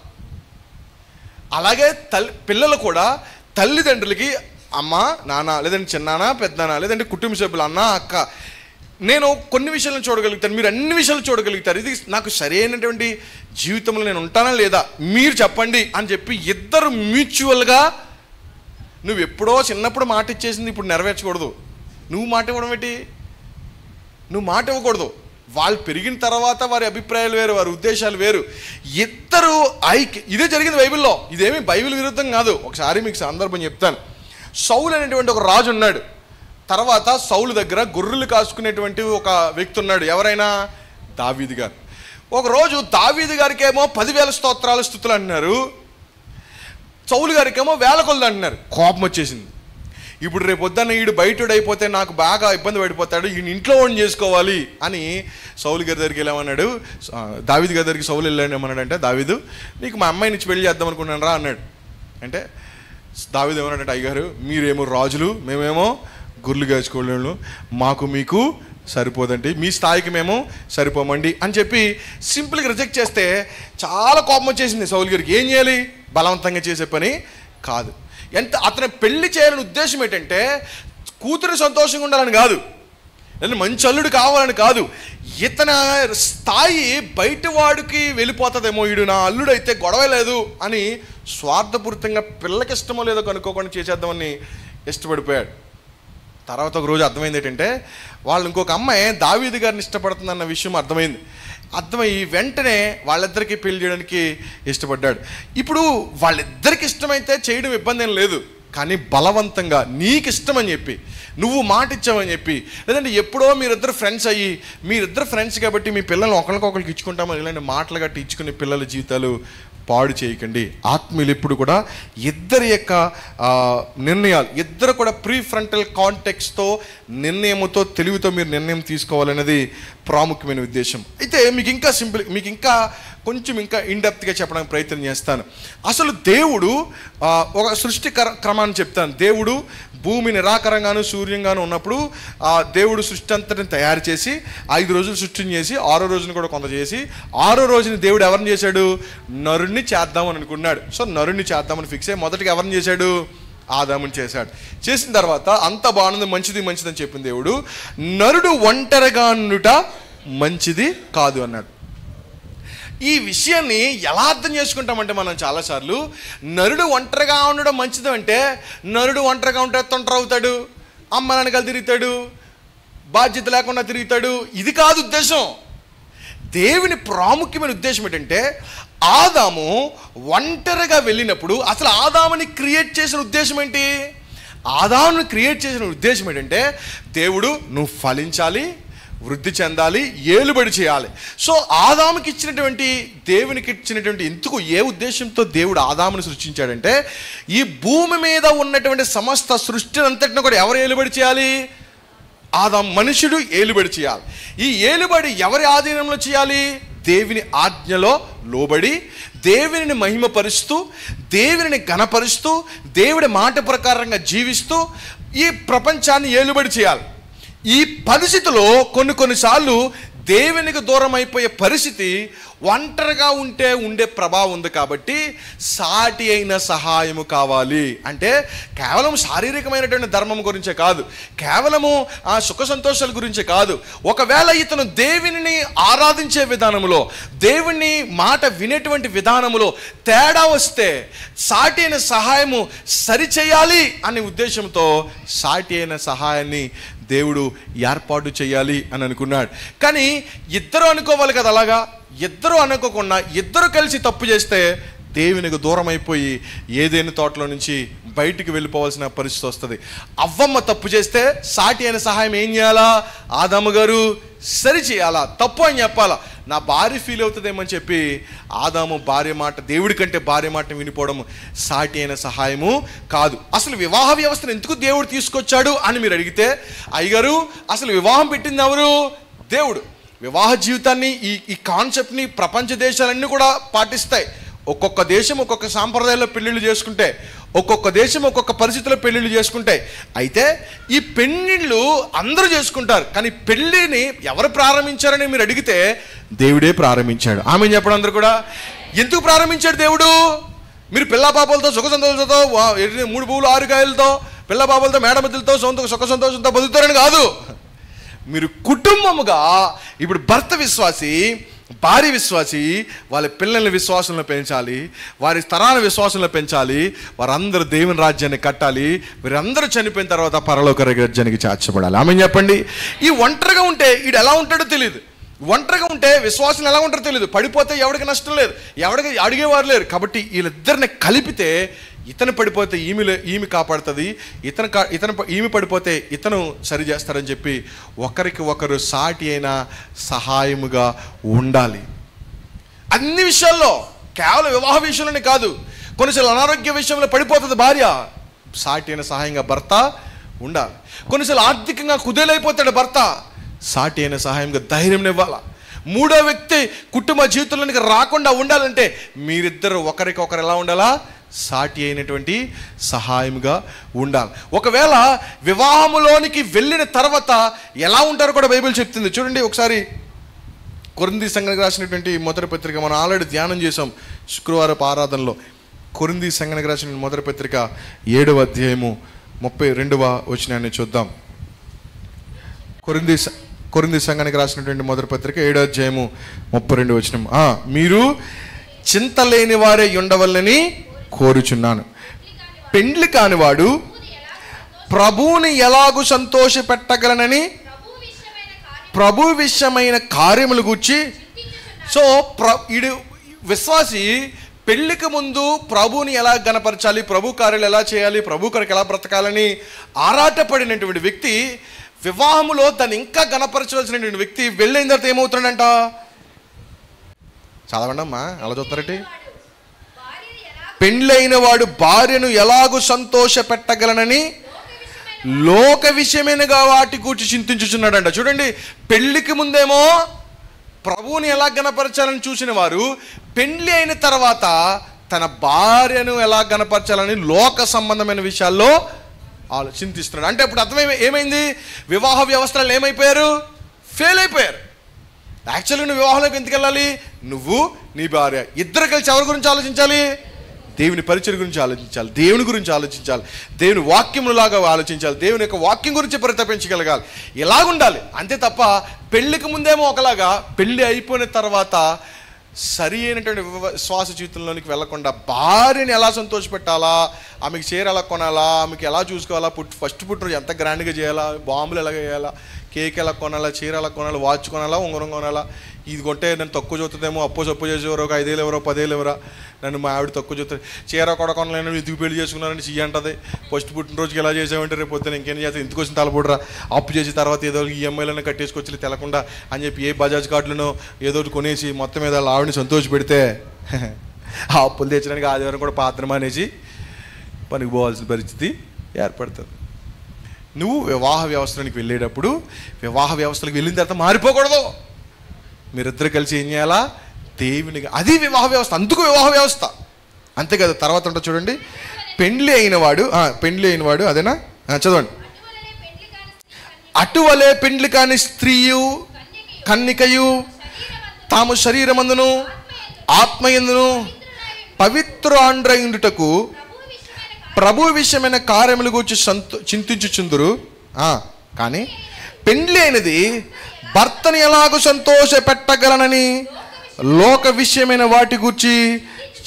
అలాగే పిల్లలు కూడా తల్లిదండ్రులకి అమ్మ నాన్న లేదంటే చిన్నాన్న పెద్దనాన్న లేదంటే కుటుంబ సభ్యులు అన్న అక్క, నేను కొన్ని విషయాలను చూడగలుగుతాను, మీరు అన్ని విషయాలు చూడగలుగుతారు, ఇది నాకు సరైనటువంటి జీవితంలో నేను ఉంటానా లేదా మీరు చెప్పండి అని చెప్పి ఇద్దరు మ్యూచువల్గా, నువ్వు ఎప్పుడో చిన్నప్పుడు మాట ఇచ్చేసింది ఇప్పుడు నెరవేర్చకూడదు. నువ్వు మాట ఇవ్వడం ఏంటి, నువ్వు మాట ఇవ్వకూడదు. వాళ్ళు పెరిగిన తర్వాత వారి అభిప్రాయాలు వేరు, వారి ఉద్దేశాలు వేరు. ఇద్దరు ఇదే జరిగింది బైబిల్లో, ఇదేమీ బైబిల్ విరుద్ధం కాదు. ఒకసారి మీకు సందర్భం చెప్తాను. సౌలు అనేటువంటి ఒక రాజు ఉన్నాడు. తర్వాత సౌలు దగ్గర గొర్రెలు కాసుకునేటువంటి ఒక వ్యక్తి ఉన్నాడు. ఎవరైనా దావీదు గారు. ఒకరోజు దావీదు గారికేమో 10,000 స్తోత్రాలు స్తుతులు అంటున్నారు, సౌలు గారికేమో 1,000 కొలది అంటున్నారు. కోపం వచ్చేసింది. ఇప్పుడు రేపు పొద్దున్న వీడు బయటడైపోతే నాకు బాగా ఇబ్బంది పడిపోతాడు, ఈయన ఇంట్లో వాడిని చేసుకోవాలి అని సౌలు గారి దగ్గరికి వెళ్ళామన్నాడు. దావీదు గారి దగ్గరికి సౌలు వెళ్ళామన్నాడు. అంటే దావీదు నీకు మా అమ్మాయిని ఇచ్చి పెళ్లి చేద్దాం అనుకున్నాను రా అన్నాడు. అంటే దావీదు ఏమన్నాడంటే, అయ్యగారు మీరేమో రాజులు, మేమేమో గుర్రెలు కాచుకోలేము, మాకు మీకు సరిపోదండి, మీ స్థాయికి మేము సరిపోమండి అని చెప్పి సింపుల్గా రిజెక్ట్ చేస్తే చాలా కోపం వచ్చేసింది సౌలు గారికి. ఏం చేయాలి, బలవంతంగా చేసే పని కాదు. అతను పెళ్లి చేయాలని ఉద్దేశం ఏంటంటే కూతురు సంతోషంగా ఉండాలని కాదు, లేదా మంచి అల్లుడు కావాలని కాదు. ఇతని స్థాయి బయటవాడికి వెళ్ళిపోతుందేమో, వీడు నా అల్లుడు అయితే గొడవ లేదు అని స్వార్థపూరితంగా పిల్లకి ఇష్టమో లేదో కనుక్కోకుండా చేసేద్దామని ఇష్టపడిపోయాడు. తర్వాత ఒక రోజు అర్థమైంది ఏంటంటే, వాళ్ళు ఇంకొక అమ్మాయి దావీదు గారిని ఇష్టపడుతుందన్న విషయం అర్థమైంది. అర్థమయ్యి వెంటనే వాళ్ళిద్దరికీ పెళ్లి చేయడానికి ఇష్టపడ్డాడు. ఇప్పుడు వాళ్ళిద్దరికి ఇష్టమైతే చేయడం ఇబ్బంది ఏం లేదు, కానీ బలవంతంగా నీకు ఇష్టమని చెప్పి, నువ్వు మాట ఇచ్చామని చెప్పి, లేదంటే ఎప్పుడో మీరిద్దరు ఫ్రెండ్స్ అయ్యి మీరిద్దరు ఫ్రెండ్స్ కాబట్టి మీ పిల్లల్ని ఒకరికొకరికి ఇచ్చుకుంటామని ఇలాంటి మాటలు గట్టి ఇచ్చుకునే పిల్లల జీవితాలు పాడు చేయకండి. ఆత్మీయులు ఎప్పుడు కూడా ఇద్దరి యొక్క నిర్ణయాలు, ఇద్దరు కూడా ప్రీ ఫ్రంటల్ కాంటెక్స్తో నిర్ణయంతో తెలివితో మీరు నిర్ణయం తీసుకోవాలనేది ప్రాముఖ్యమైన ఉద్దేశం. అయితే మీకు ఇంకా కొంచెం ఇన్డెప్త్గా చెప్పడానికి ప్రయత్నం చేస్తాను. అసలు దేవుడు ఒక సృష్టి క్రమాన్ని చెప్తాను. దేవుడు భూమి నిరాకారంగాను సూర్యంగాను ఉన్నప్పుడు దేవుడు సృష్టి అంతటిని తయారు చేసి 5 రోజులు సృష్టిని చేసి 6వ రోజుని కూడా కొంత చేసి 6వ రోజుని దేవుడు ఎవరిని చేశాడు? నరుణ్ణి చేద్దామని అనుకున్నాడు. సో నరుణ్ణి చేద్దామని ఫిక్స్ అయ్యి మొదటిగా ఎవరిని చేశాడు? ఆదాముని చేశాడు. చేసిన తర్వాత అంత బాగుంది, మంచిదని చెప్పిన దేవుడు నరుడు ఒంటరిగా ఉండుట మంచిది కాదు అన్నాడు. ఈ విషయాన్ని ఎలా అర్థం చేసుకుంటామంటే మనం చాలాసార్లు నరుడు ఒంటరిగా ఉండడం మంచిది అంటే నరుడు ఒంటరిగా ఉంటే తొంటర అవుతాడు, అమ్మ నాన్నగారు తిరుగుతాడు, బాధ్యత లేకుండా తిరుగుతాడు. ఇది కాదు ఉద్దేశం. దేవుని ప్రాముఖ్యమైన ఉద్దేశం ఏంటంటే ఆదాము ఒంటరిగా వెళ్ళినప్పుడు అసలు ఆదాముని క్రియేట్ చేసిన ఉద్దేశం ఏంటి? ఆదాముని క్రియేట్ చేసిన ఉద్దేశం ఏంటంటే దేవుడు నువ్వు ఫలించాలి, వృద్ధి చెందాలి, ఏలుబడి చేయాలి. సో ఆదాముకి ఇచ్చినటువంటి దేవునికి ఇచ్చినటువంటి ఎందుకు ఏ ఉద్దేశంతో దేవుడు ఆదాముని సృష్టించాడంటే ఈ భూమి మీద ఉన్నటువంటి సమస్త సృష్టిని అంతటిని కూడా ఎవరు ఏలుబడి చేయాలి? ఆదాము మనుషుడు ఏలుబడి చేయాలి. ఈ ఏలుబడి ఎవరి ఆధీనంలో చేయాలి? దేవుని ఆజ్ఞలో లోబడి దేవుని మహిమపరుస్తూ దేవుని ఘనపరుస్తూ దేవుడి మాట ప్రకారంగా జీవిస్తూ ఈ ప్రపంచాన్ని ఏలుబడి చేయాలి. ఈ పరిస్థితిలో కొన్నిసార్లు దేవునికి దూరం అయిపోయే పరిస్థితి ఒంటరిగా ఉండే ప్రభావం ఉంది. కాబట్టి సాటి అయిన సహాయము కావాలి. అంటే కేవలం శారీరకమైనటువంటి ధర్మం గురించే కాదు, కేవలము ఆ సుఖ సంతోషాల గురించే కాదు. ఒకవేళ ఇతను దేవుని ఆరాధించే విధానంలో, దేవుని మాట వినేటువంటి విధానంలో తేడా వస్తే సాటి అయిన సహాయము సరిచేయాలి అనే ఉద్దేశంతో సాటి అయిన సహాయాన్ని దేవుడు ఏర్పాటు చేయాలి అని అనుకున్నాడు. కానీ ఇద్దరు అనుకోవాలి కదా, అలాగా ఇద్దరు అనుకోకుండా ఇద్దరు కలిసి తప్పు చేస్తే దేవునికి దూరం అయిపోయి ఏదైనా తోటలో నుంచి బయటికి వెళ్ళిపోవాల్సిన పరిస్థితి వస్తుంది. అవ్వమ్మ తప్పు చేస్తే సాటి అయిన సహాయం ఏం చేయాలా? ఆదాము గారు సరి చేయాలా, తప్పు అని చెప్పాలా. నా భార్య ఫీల్ అవుతుందేమని చెప్పి ఆదాము భార్య మాట, దేవుడి కంటే భార్య మాట వినిపోవడం సాటి అయిన సహాయము కాదు. అసలు వివాహ వ్యవస్థను ఎందుకు దేవుడు తీసుకొచ్చాడు అని మీరు అడిగితే, అయ్యగారు అసలు వివాహం పెట్టింది ఎవరు? దేవుడు. వివాహ జీవితాన్ని ఈ కాన్సెప్ట్ని ప్రపంచ దేశాలన్నీ కూడా పాటిస్తాయి. ఒక్కొక్క దేశం ఒక్కొక్క సాంప్రదాయాల్లో పెళ్ళిళ్ళు చేసుకుంటే, ఒక్కొక్క దేశం ఒక్కొక్క పరిస్థితుల్లో పెళ్ళిళ్ళు చేసుకుంటాయి. అయితే ఈ పెళ్ళిళ్ళు అందరూ చేసుకుంటారు, కానీ పెళ్ళిని ఎవరు ప్రారంభించారని మీరు అడిగితే దేవుడే ప్రారంభించాడు. ఆమె చెప్పడం అందరూ కూడా ఎందుకు ప్రారంభించాడు దేవుడు? మీరు పిల్ల పాపలతో సుఖ సంతోషంతో 3 పువ్వులు 6 కాయలతో పిల్ల పాపలతో మేడమతులతో సుఖ సంతోషంతో బతుకుతారని కాదు. మీరు కుటుంబముగా ఇప్పుడు భర్త విశ్వాసి, భార్య విశ్వాసి, వాళ్ళ పిల్లల్ని విశ్వాసంలో పెంచాలి, వారి తరాల విశ్వాసంలో పెంచాలి, వారందరూ దేవుని రాజ్యాన్ని కట్టాలి, వీరందరూ చనిపోయిన తర్వాత పరలోక రాజ్యానికి చేర్చబడాలి. ఆమె చెప్పండి. ఈ ఒంటరిగా ఉంటే వీడు ఎలా ఉంటాడో తెలియదు. ఒంటరిగా ఉంటే విశ్వాసం ఎలా ఉంటారో తెలియదు. పడిపోతే ఎవరికి నష్టం లేదు, ఎవరికి అడిగేవారు లేరు. కాబట్టి వీళ్ళిద్దరిని కలిపితే ఇతను పడిపోతే ఈమె కాపాడుతుంది, ఈమె పడిపోతే ఇతను సరి చేస్తారని చెప్పి ఒకరికి ఒకరు సాటి అయిన సహాయముగా ఉండాలి. అన్ని విషయాల్లో, కేవలం వివాహ విషయంలోనే కాదు, కొన్నిసార్లు అనారోగ్య విషయంలో పడిపోతుంది భార్య, సాటి అయిన సహాయంగా భర్త ఉండాలి. కొన్నిసార్లు ఆర్థికంగా కుదేలైపోతాడు భర్త, సాటి అయిన సహాయంగా ధైర్యం ఇవ్వాలి. మూడో వ్యక్తి కుటుంబ జీవితంలోనికి రాకుండా ఉండాలంటే మీరిద్దరు ఒకరికొకరు ఎలా ఉండాలా? సాటి అయినటువంటి సహాయముగా ఉండాలి. ఒకవేళ వివాహములోనికి వెళ్ళిన తర్వాత ఎలా ఉంటారో కూడా బైబిల్ చెప్తుంది. చూడండి ఒకసారి కొరింథీ సంఘానికి రాసినటువంటి మొదటి పత్రిక మనం ఆల్రెడీ ధ్యానం చేసాం శుక్రవారపు ఆరాధనలో. కొరింథీ సంఘానికి రాసిన మొదటి పత్రిక 7వ అధ్యాయము 32వ వచనాన్ని చూద్దాం. కొరింథీ సంఘానికి రాసినటువంటి మొదటి పత్రిక 7వ అధ్యాయము 32వ వచనం. మీరు చింత లేని వారే ఉండవల్లని కోరుచున్నాను. పెండ్లి కానివాడు ప్రభువుని ఎలాగూ సంతోష పెట్టగలనని ప్రభు విషయమైన కార్యములు గూర్చి సో ఈడు విశ్వాసి పెళ్లికి ముందు ప్రభుని ఎలా గణపరచాలి, ప్రభు కార్యాలు ఎలా చేయాలి, ప్రభు కొరకు ఎలా బ్రతకాలని ఆరాటపడినటువంటి వ్యక్తి వివాహములో దాన్ని ఇంకా గణపరచవలసినటువంటి వ్యక్తి వెళ్ళిన తర్వాత ఏమవుతున్నాడంట? చదవండి అమ్మా, అలా చూస్తారటి. పెళ్ళైన వాడు భార్యను ఎలాగూ సంతోష పెట్టగలనని లోక విషయమైనగా వాటి కూర్చి చింతించుచున్నాడంట. చూడండి, పెళ్లికి ముందేమో ప్రభువుని ఎలా గణపరచాలని చూసిన వారు పెళ్లి అయిన తర్వాత తన భార్యను ఎలా గణపరచాలని లోక సంబంధమైన విషయాల్లో చింతిస్తున్నాడు. అంటే ఇప్పుడు అర్థం ఏమైంది? వివాహ వ్యవస్థలు ఏమైపోయారు? ఫెయిల్ అయిపోయారు. యాక్చువల్గా నువ్వు వివాహంలోకి ఎందుకు వెళ్ళాలి? నువ్వు నీ భార్య ఇద్దరు కలిసి ఎవరి గురించి ఆలోచించాలి? దేవుని పరిచయం గురించి ఆలోచించాలి, దేవుని గురించి ఆలోచించాలి, దేవుని వాక్యములాగా ఆలోచించాలి, దేవుని యొక్క వాక్యం గురించి పరితపించగలగాలి. ఇలాగుండాలి అంతే తప్ప పెళ్లికి ముందేమో ఒకలాగా, పెళ్ళి అయిపోయిన తర్వాత సరి అయినటువంటి శ్వాస జీవితంలోనికి వెళ్లకుండా భార్యని ఎలా సంతోషపెట్టాలా, ఆమెకి చీర ఎలా కొనాలా, ఆమెకి ఎలా చూసుకోవాలా, ఫస్ట్ పుట్టినరోజు ఎంత గ్రాండ్గా చేయాలా, బాంబులు ఎలా వేయాలా, కేక్ ఎలా కొనాలా, చీర ఎలా కొనాలా, వాచ్ కొనాలా, ఉంగరం కొనాలా, ఇది కొంటే నన్ను తక్కువ చూస్తుందేమో, అప్పు చేసేవారు, ఒక 5,000 ఎవరో 10,000 ఎవరా, నన్ను మా ఆవిడ తక్కువ చూస్తుంది, చీర కూడా కొనలేను, ఎందుకు పెళ్లి చేసుకున్నారని చెయ్యి అంటది, ఫస్ట్ పుట్టినరోజుకి ఎలా చేసామంటే రేపు పొద్దున ఇంకేం చేస్తాను, ఇంటికి వచ్చిన తలపడరా, అప్పు చేసి తర్వాత ఏదో ఈఎంఐలను కట్టేసుకొచ్చి తెలకుండా అని చెప్పి ఏ బజాజ్ కార్డులను ఏదో కొనేసి మొత్తం మీద ఆవిడని సంతోష పెడితే ఆ అప్పులు తెచ్చడానికి ఆదివారం కూడా పాత్ర మానేసి పనికి పోవాల్సిన పరిస్థితి ఏర్పడుతుంది. నువ్వు వివాహ వ్యవస్థలోకి వెళ్ళేటప్పుడు వివాహ వ్యవస్థలకు వెళ్ళిన తర్వాత మారిపోకూడదు. మీరిద్దరు కలిసి ఏం చేయాలా? దేవుని, అది వివాహ వ్యవస్థ. అందుకు వివాహ వ్యవస్థ అంతే కదా. తర్వాత ఉంటుంది చూడండి, పెండ్లి అయినవాడు అదేనా, చదవండి. అటువలే పెండ్లి కాని స్త్రీయు కన్నికయు తాము శరీరమందును ఆత్మయందును పవిత్రుండుటకు ప్రభు విషయమైన కార్యముల గురించి చింతించుచుందురు. కానీ పెండ్లి అయినది భర్తని ఎలాగో సంతోష పెట్టగలనని లోక విషయమైన వాటి గురించి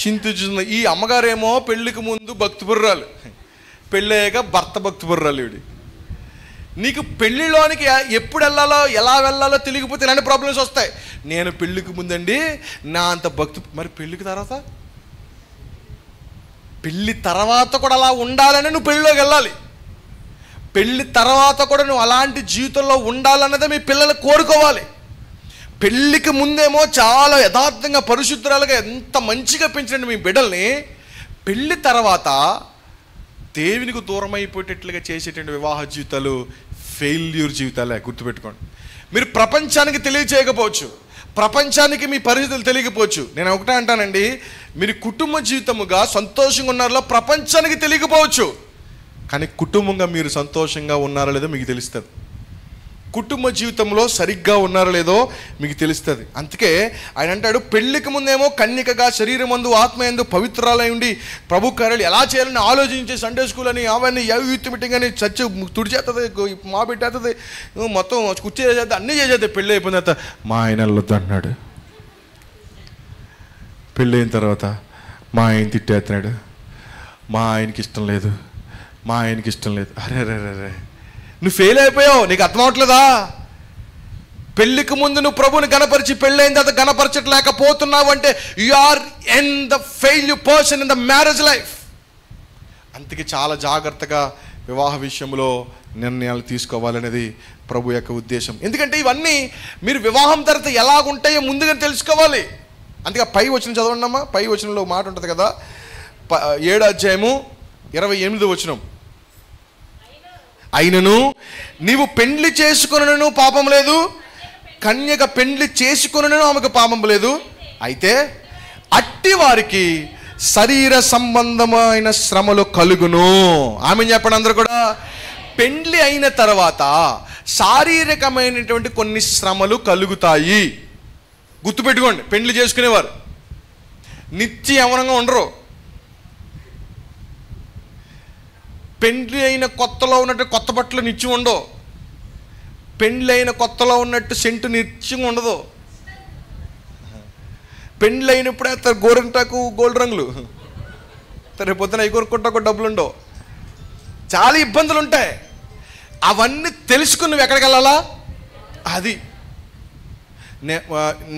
చింతించుతుంది. ఈ అమ్మగారేమో పెళ్లికి ముందు భక్తిపుర్రాలు, పెళ్ళయ్యాక భర్త భక్తిపుర్రాలు. ఇవి నీకు పెళ్లిలోనికి ఎప్పుడు వెళ్ళాలో ఎలా వెళ్ళాలో తెలియకపోతే ఇలాంటి ప్రాబ్లమ్స్ వస్తాయి. నేను పెళ్లికి ముందండి నా అంత భక్తి, మరి పెళ్లికి తర్వాత, పెళ్ళి తర్వాత కూడా అలా ఉండాలని నువ్వు పెళ్ళిలోకి వెళ్ళాలి. పెళ్ళి తర్వాత కూడా నువ్వు అలాంటి జీవితంలో ఉండాలన్నదే మీ పిల్లలు కోరుకోవాలి. పెళ్ళికి ముందేమో చాలా యథార్థంగా పరిశుద్ధురాలుగా ఎంత మంచిగా పెంచినండి మీ బిడ్డల్ని, పెళ్ళి తర్వాత దేవునికి దూరం అయిపోయేటట్లుగా చేసేటువంటి వివాహ జీవితాలు ఫెయిల్యూర్ జీవితాలే. గుర్తుపెట్టుకోండి. మీరు ప్రపంచానికి తెలియచేయకపోవచ్చు, ప్రపంచానికి మీ పరిస్థితులు తెలియకపోవచ్చు. నేను ఒకటే అంటానండి, మీరు కుటుంబ జీవితముగా సంతోషంగా ఉన్నారో ప్రపంచానికి తెలియకపోవచ్చు, కానీ కుటుంబంగా మీరు సంతోషంగా ఉన్నారో లేదో మీకు తెలుస్తుంది. కుటుంబ జీవితంలో సరిగ్గా ఉన్నారో లేదో మీకు తెలుస్తుంది. అందుకే ఆయన అంటాడు, పెళ్లికి ముందేమో కన్యకగా శరీరమందు ఆత్మయందు పవిత్రాలై ఉండి ప్రభు కార్యాలు ఎలా చేయాలని ఆలోచించే సండే స్కూల్ అని అవన్నీ యూత్ మీటింగ్ అని చర్చ తుడిచేస్తుంది, మా పెట్టేస్తుంది, మొత్తం కుర్చీ చేసేది, అన్నీ చేసేది. పెళ్ళి అయిపోయిన తర్వాత మా ఆయన వెళ్ళొద్దు అన్నాడు, పెళ్ళి అయిన తర్వాత మా ఆయన తిట్టేస్తున్నాడు, మా ఆయనకి ఇష్టం లేదు, మా ఆయనకి ఇష్టం లేదు. అరే రే రే రే, నువ్వు ఫెయిల్ అయిపోయావు. నీకు అర్థం అవట్లేదా? పెళ్లికి ముందు నువ్వు ప్రభుని గణపరిచి పెళ్ళైన తర్వాత గణపరచట్లేకపోతున్నావు అంటే you are in the failure person in the marriage life. అందుకే చాలా జాగ్రత్తగా వివాహ విషయంలో నిర్ణయాలు తీసుకోవాలనేది ప్రభు యొక్క ఉద్దేశం. ఎందుకంటే ఇవన్నీ మీరు వివాహం తర్వాత ఎలాగుంటాయో ముందుగా తెలుసుకోవాలి. అందుకే పై వచనం చదవండి అమ్మా. పై వచనంలో మాట ఉంటుంది కదా, 7వ అధ్యాయము 28వ వచనం. అయినను నీవు పెండ్లి చేసుకొనును పాపం లేదు, కన్యక పెండ్లి చేసుకొనును ఆమెకు పాపం లేదు. అయితే అట్టి వారికి శరీర సంబంధమైన శ్రమలు కలుగును. ఆమె చెప్పండి అందరూ కూడా. పెండ్లి అయిన తర్వాత శారీరకమైనటువంటి కొన్ని శ్రమలు కలుగుతాయి. గుర్తుపెట్టుకోండి, పెండ్లి చేసుకునేవారు నిత్య యవ్వనంగా ఉండరు. పెండ్లి అయిన కొత్తలో ఉన్నట్టు కొత్త బట్టలు నిత్యం ఉండవు. పెండ్లి అయిన కొత్తలో ఉన్నట్టు సెంటు నిత్యంగా ఉండదు. పెండ్లి అయినప్పుడే గోరింటాకు గోల్డ్ రంగులు, రేపు పొద్దున అవి కొనుక్కుంటా డబ్బులు ఉండవు, చాలా ఇబ్బందులు ఉంటాయి. అవన్నీ తెలుసుకుని నువ్వు ఎక్కడికి వెళ్ళాలా? అది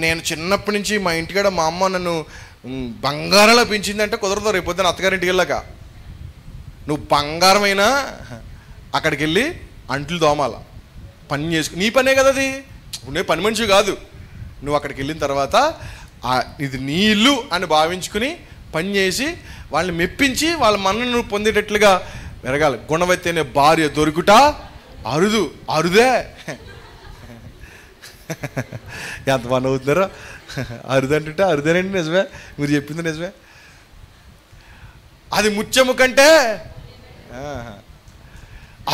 నేను చిన్నప్పటి నుంచి మా ఇంటికాడ మా అమ్మ నన్ను బంగారంలో పెంచిందంటే కుదరదు. రేపొద్దున అత్తగారింటికి వెళ్ళాక నువ్వు బంగారమైనా అక్కడికి వెళ్ళి అంట్లు దోమాల, పని చేసుకు, నీ పనే కదా అది, నువ్వే పని మనిషి కాదు. నువ్వు అక్కడికి వెళ్ళిన తర్వాత ఇది నీ ఇల్లు అని భావించుకుని పని చేసి వాళ్ళని మెప్పించి వాళ్ళ మన్నను పొందేటట్లుగా పెరగాలి. గుణవతి భార్య దొరుకుట అరుదే. ఎంత పని అవుతున్నారో, అరుదంటే అరుదేనండి. నిజమే, మీరు చెప్పింది నిజమే. అది ముత్యము కంటే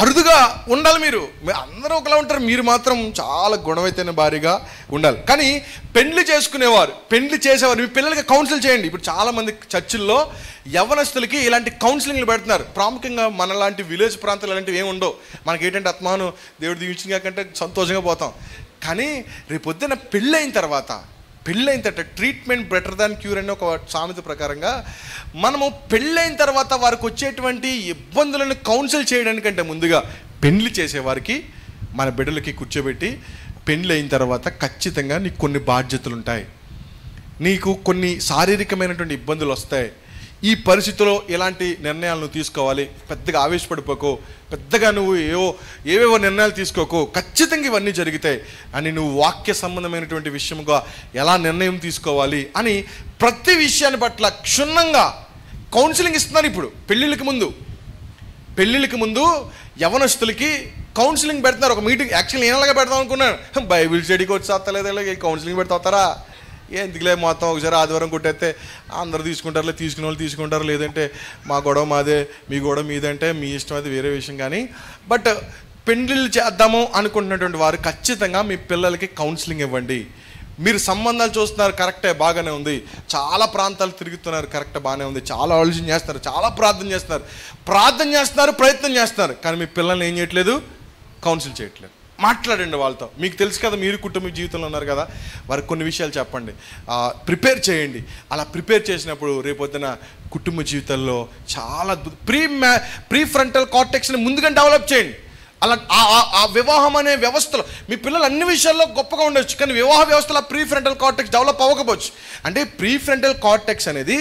అరుదుగా ఉండాలి. మీరు అందరూ ఒకలా ఉంటారు, మీరు మాత్రం చాలా గుణవైన భార్యగా ఉండాలి. కానీ పెళ్లి చేసుకునేవారు, పెళ్లి చేసేవారు మీ పిల్లలకి కౌన్సిల్ చేయండి. ఇప్పుడు చాలామంది చర్చిల్లో యవ్వనస్తులకి ఇలాంటి కౌన్సిలింగ్లు పెడుతున్నారు. ప్రాముఖ్యంగా మనలాంటి విలేజ్ ప్రాంతాలు ఇలాంటివి ఏమి ఉండవు. మనకి ఏంటంటే ఆత్మాను దేవుడు దీవించిన కాకంటే సంతోషంగా పోతాం. కానీ రేపొద్దున పెళ్ళైన తర్వాత ట్రీట్మెంట్ బెటర్ దాన్ క్యూర్ అనే ఒక సామెత ప్రకారంగా మనము పెళ్ళైన తర్వాత వారికి వచ్చేటువంటి ఇబ్బందులను కౌన్సిల్ చేయడానికంటే ముందుగా పెళ్లి చేసేవారికి మన బిడ్డలకి కూర్చోబెట్టి, పెళ్ళి అయిన తర్వాత ఖచ్చితంగా నీకు కొన్ని బాధ్యతలు ఉంటాయి, నీకు కొన్ని శారీరకమైనటువంటి ఇబ్బందులు వస్తాయి, ఈ పరిస్థితిలో ఎలాంటి నిర్ణయాలను తీసుకోవాలి, పెద్దగా ఆవేశపడిపోకో, పెద్దగా నువ్వు ఏవేవో నిర్ణయాలు తీసుకోకో, ఖచ్చితంగా ఇవన్నీ జరుగుతాయి అని నువ్వు వాక్య సంబంధమైనటువంటి విషయముగా ఎలా నిర్ణయం తీసుకోవాలి అని ప్రతి విషయాన్ని పట్ల క్షుణ్ణంగా కౌన్సిలింగ్ ఇస్తున్నారు. ఇప్పుడు పెళ్ళిళ్ళకి ముందు యవనస్తులకి కౌన్సిలింగ్ పెడుతున్నారు. ఒక మీటింగ్ యాక్చువల్లీ నేను ఎలాగా పెడతాం అనుకున్నాను, బైబిల్ స్టడీకి వచ్చి వస్తలేదు, కౌన్సిలింగ్ పెడతారా ఎందుకులే, మొత్తం ఒకసారి ఆదివారం కొట్టేస్తే అందరు తీసుకుంటారు, తీసుకునే వాళ్ళు తీసుకుంటారు, లేదంటే మా గొడవ మాదే మీ గొడవ మీదంటే మీ ఇష్టం, అది వేరే విషయం. కానీ బట్ పెళ్ళిళ్ళు చేద్దాము అనుకుంటున్నటువంటి వారు ఖచ్చితంగా మీ పిల్లలకి కౌన్సిలింగ్ ఇవ్వండి. మీరు సంబంధాలు చూస్తున్నారు, కరెక్టే, బాగానే ఉంది, చాలా ప్రాంతాలు తిరుగుతున్నారు, కరెక్ట్, బాగానే ఉంది, చాలా ఆలోచన చేస్తున్నారు, చాలా ప్రార్థన చేస్తున్నారు, ప్రయత్నం చేస్తున్నారు, కానీ మీ పిల్లల్ని ఏం చేయట్లేదు, కౌన్సిల్ చేయట్లేదు. మాట్లాడండి వాళ్ళతో. మీకు తెలుసు కదా, మీరు కుటుంబ జీవితంలో ఉన్నారు కదా, వారికి కొన్ని విషయాలు చెప్పండి, ప్రిపేర్ చేయండి. అలా ప్రిపేర్ చేసినప్పుడు రేపొద్దున కుటుంబ జీవితంలో చాలా ప్రీ ఫ్రంటల్ కార్టెక్స్ని ముందుగా డెవలప్ చేయండి. అలా ఆ వివాహం అనే వ్యవస్థలో మీ పిల్లలు అన్ని విషయాల్లో గొప్పగా ఉండొచ్చు, కానీ వివాహ వ్యవస్థలో ప్రీ ఫ్రంటల్ కార్టెక్స్ డెవలప్ అవ్వకపోవచ్చు. అంటే ప్రీ ఫ్రంటల్ కార్టెక్స్ అనేది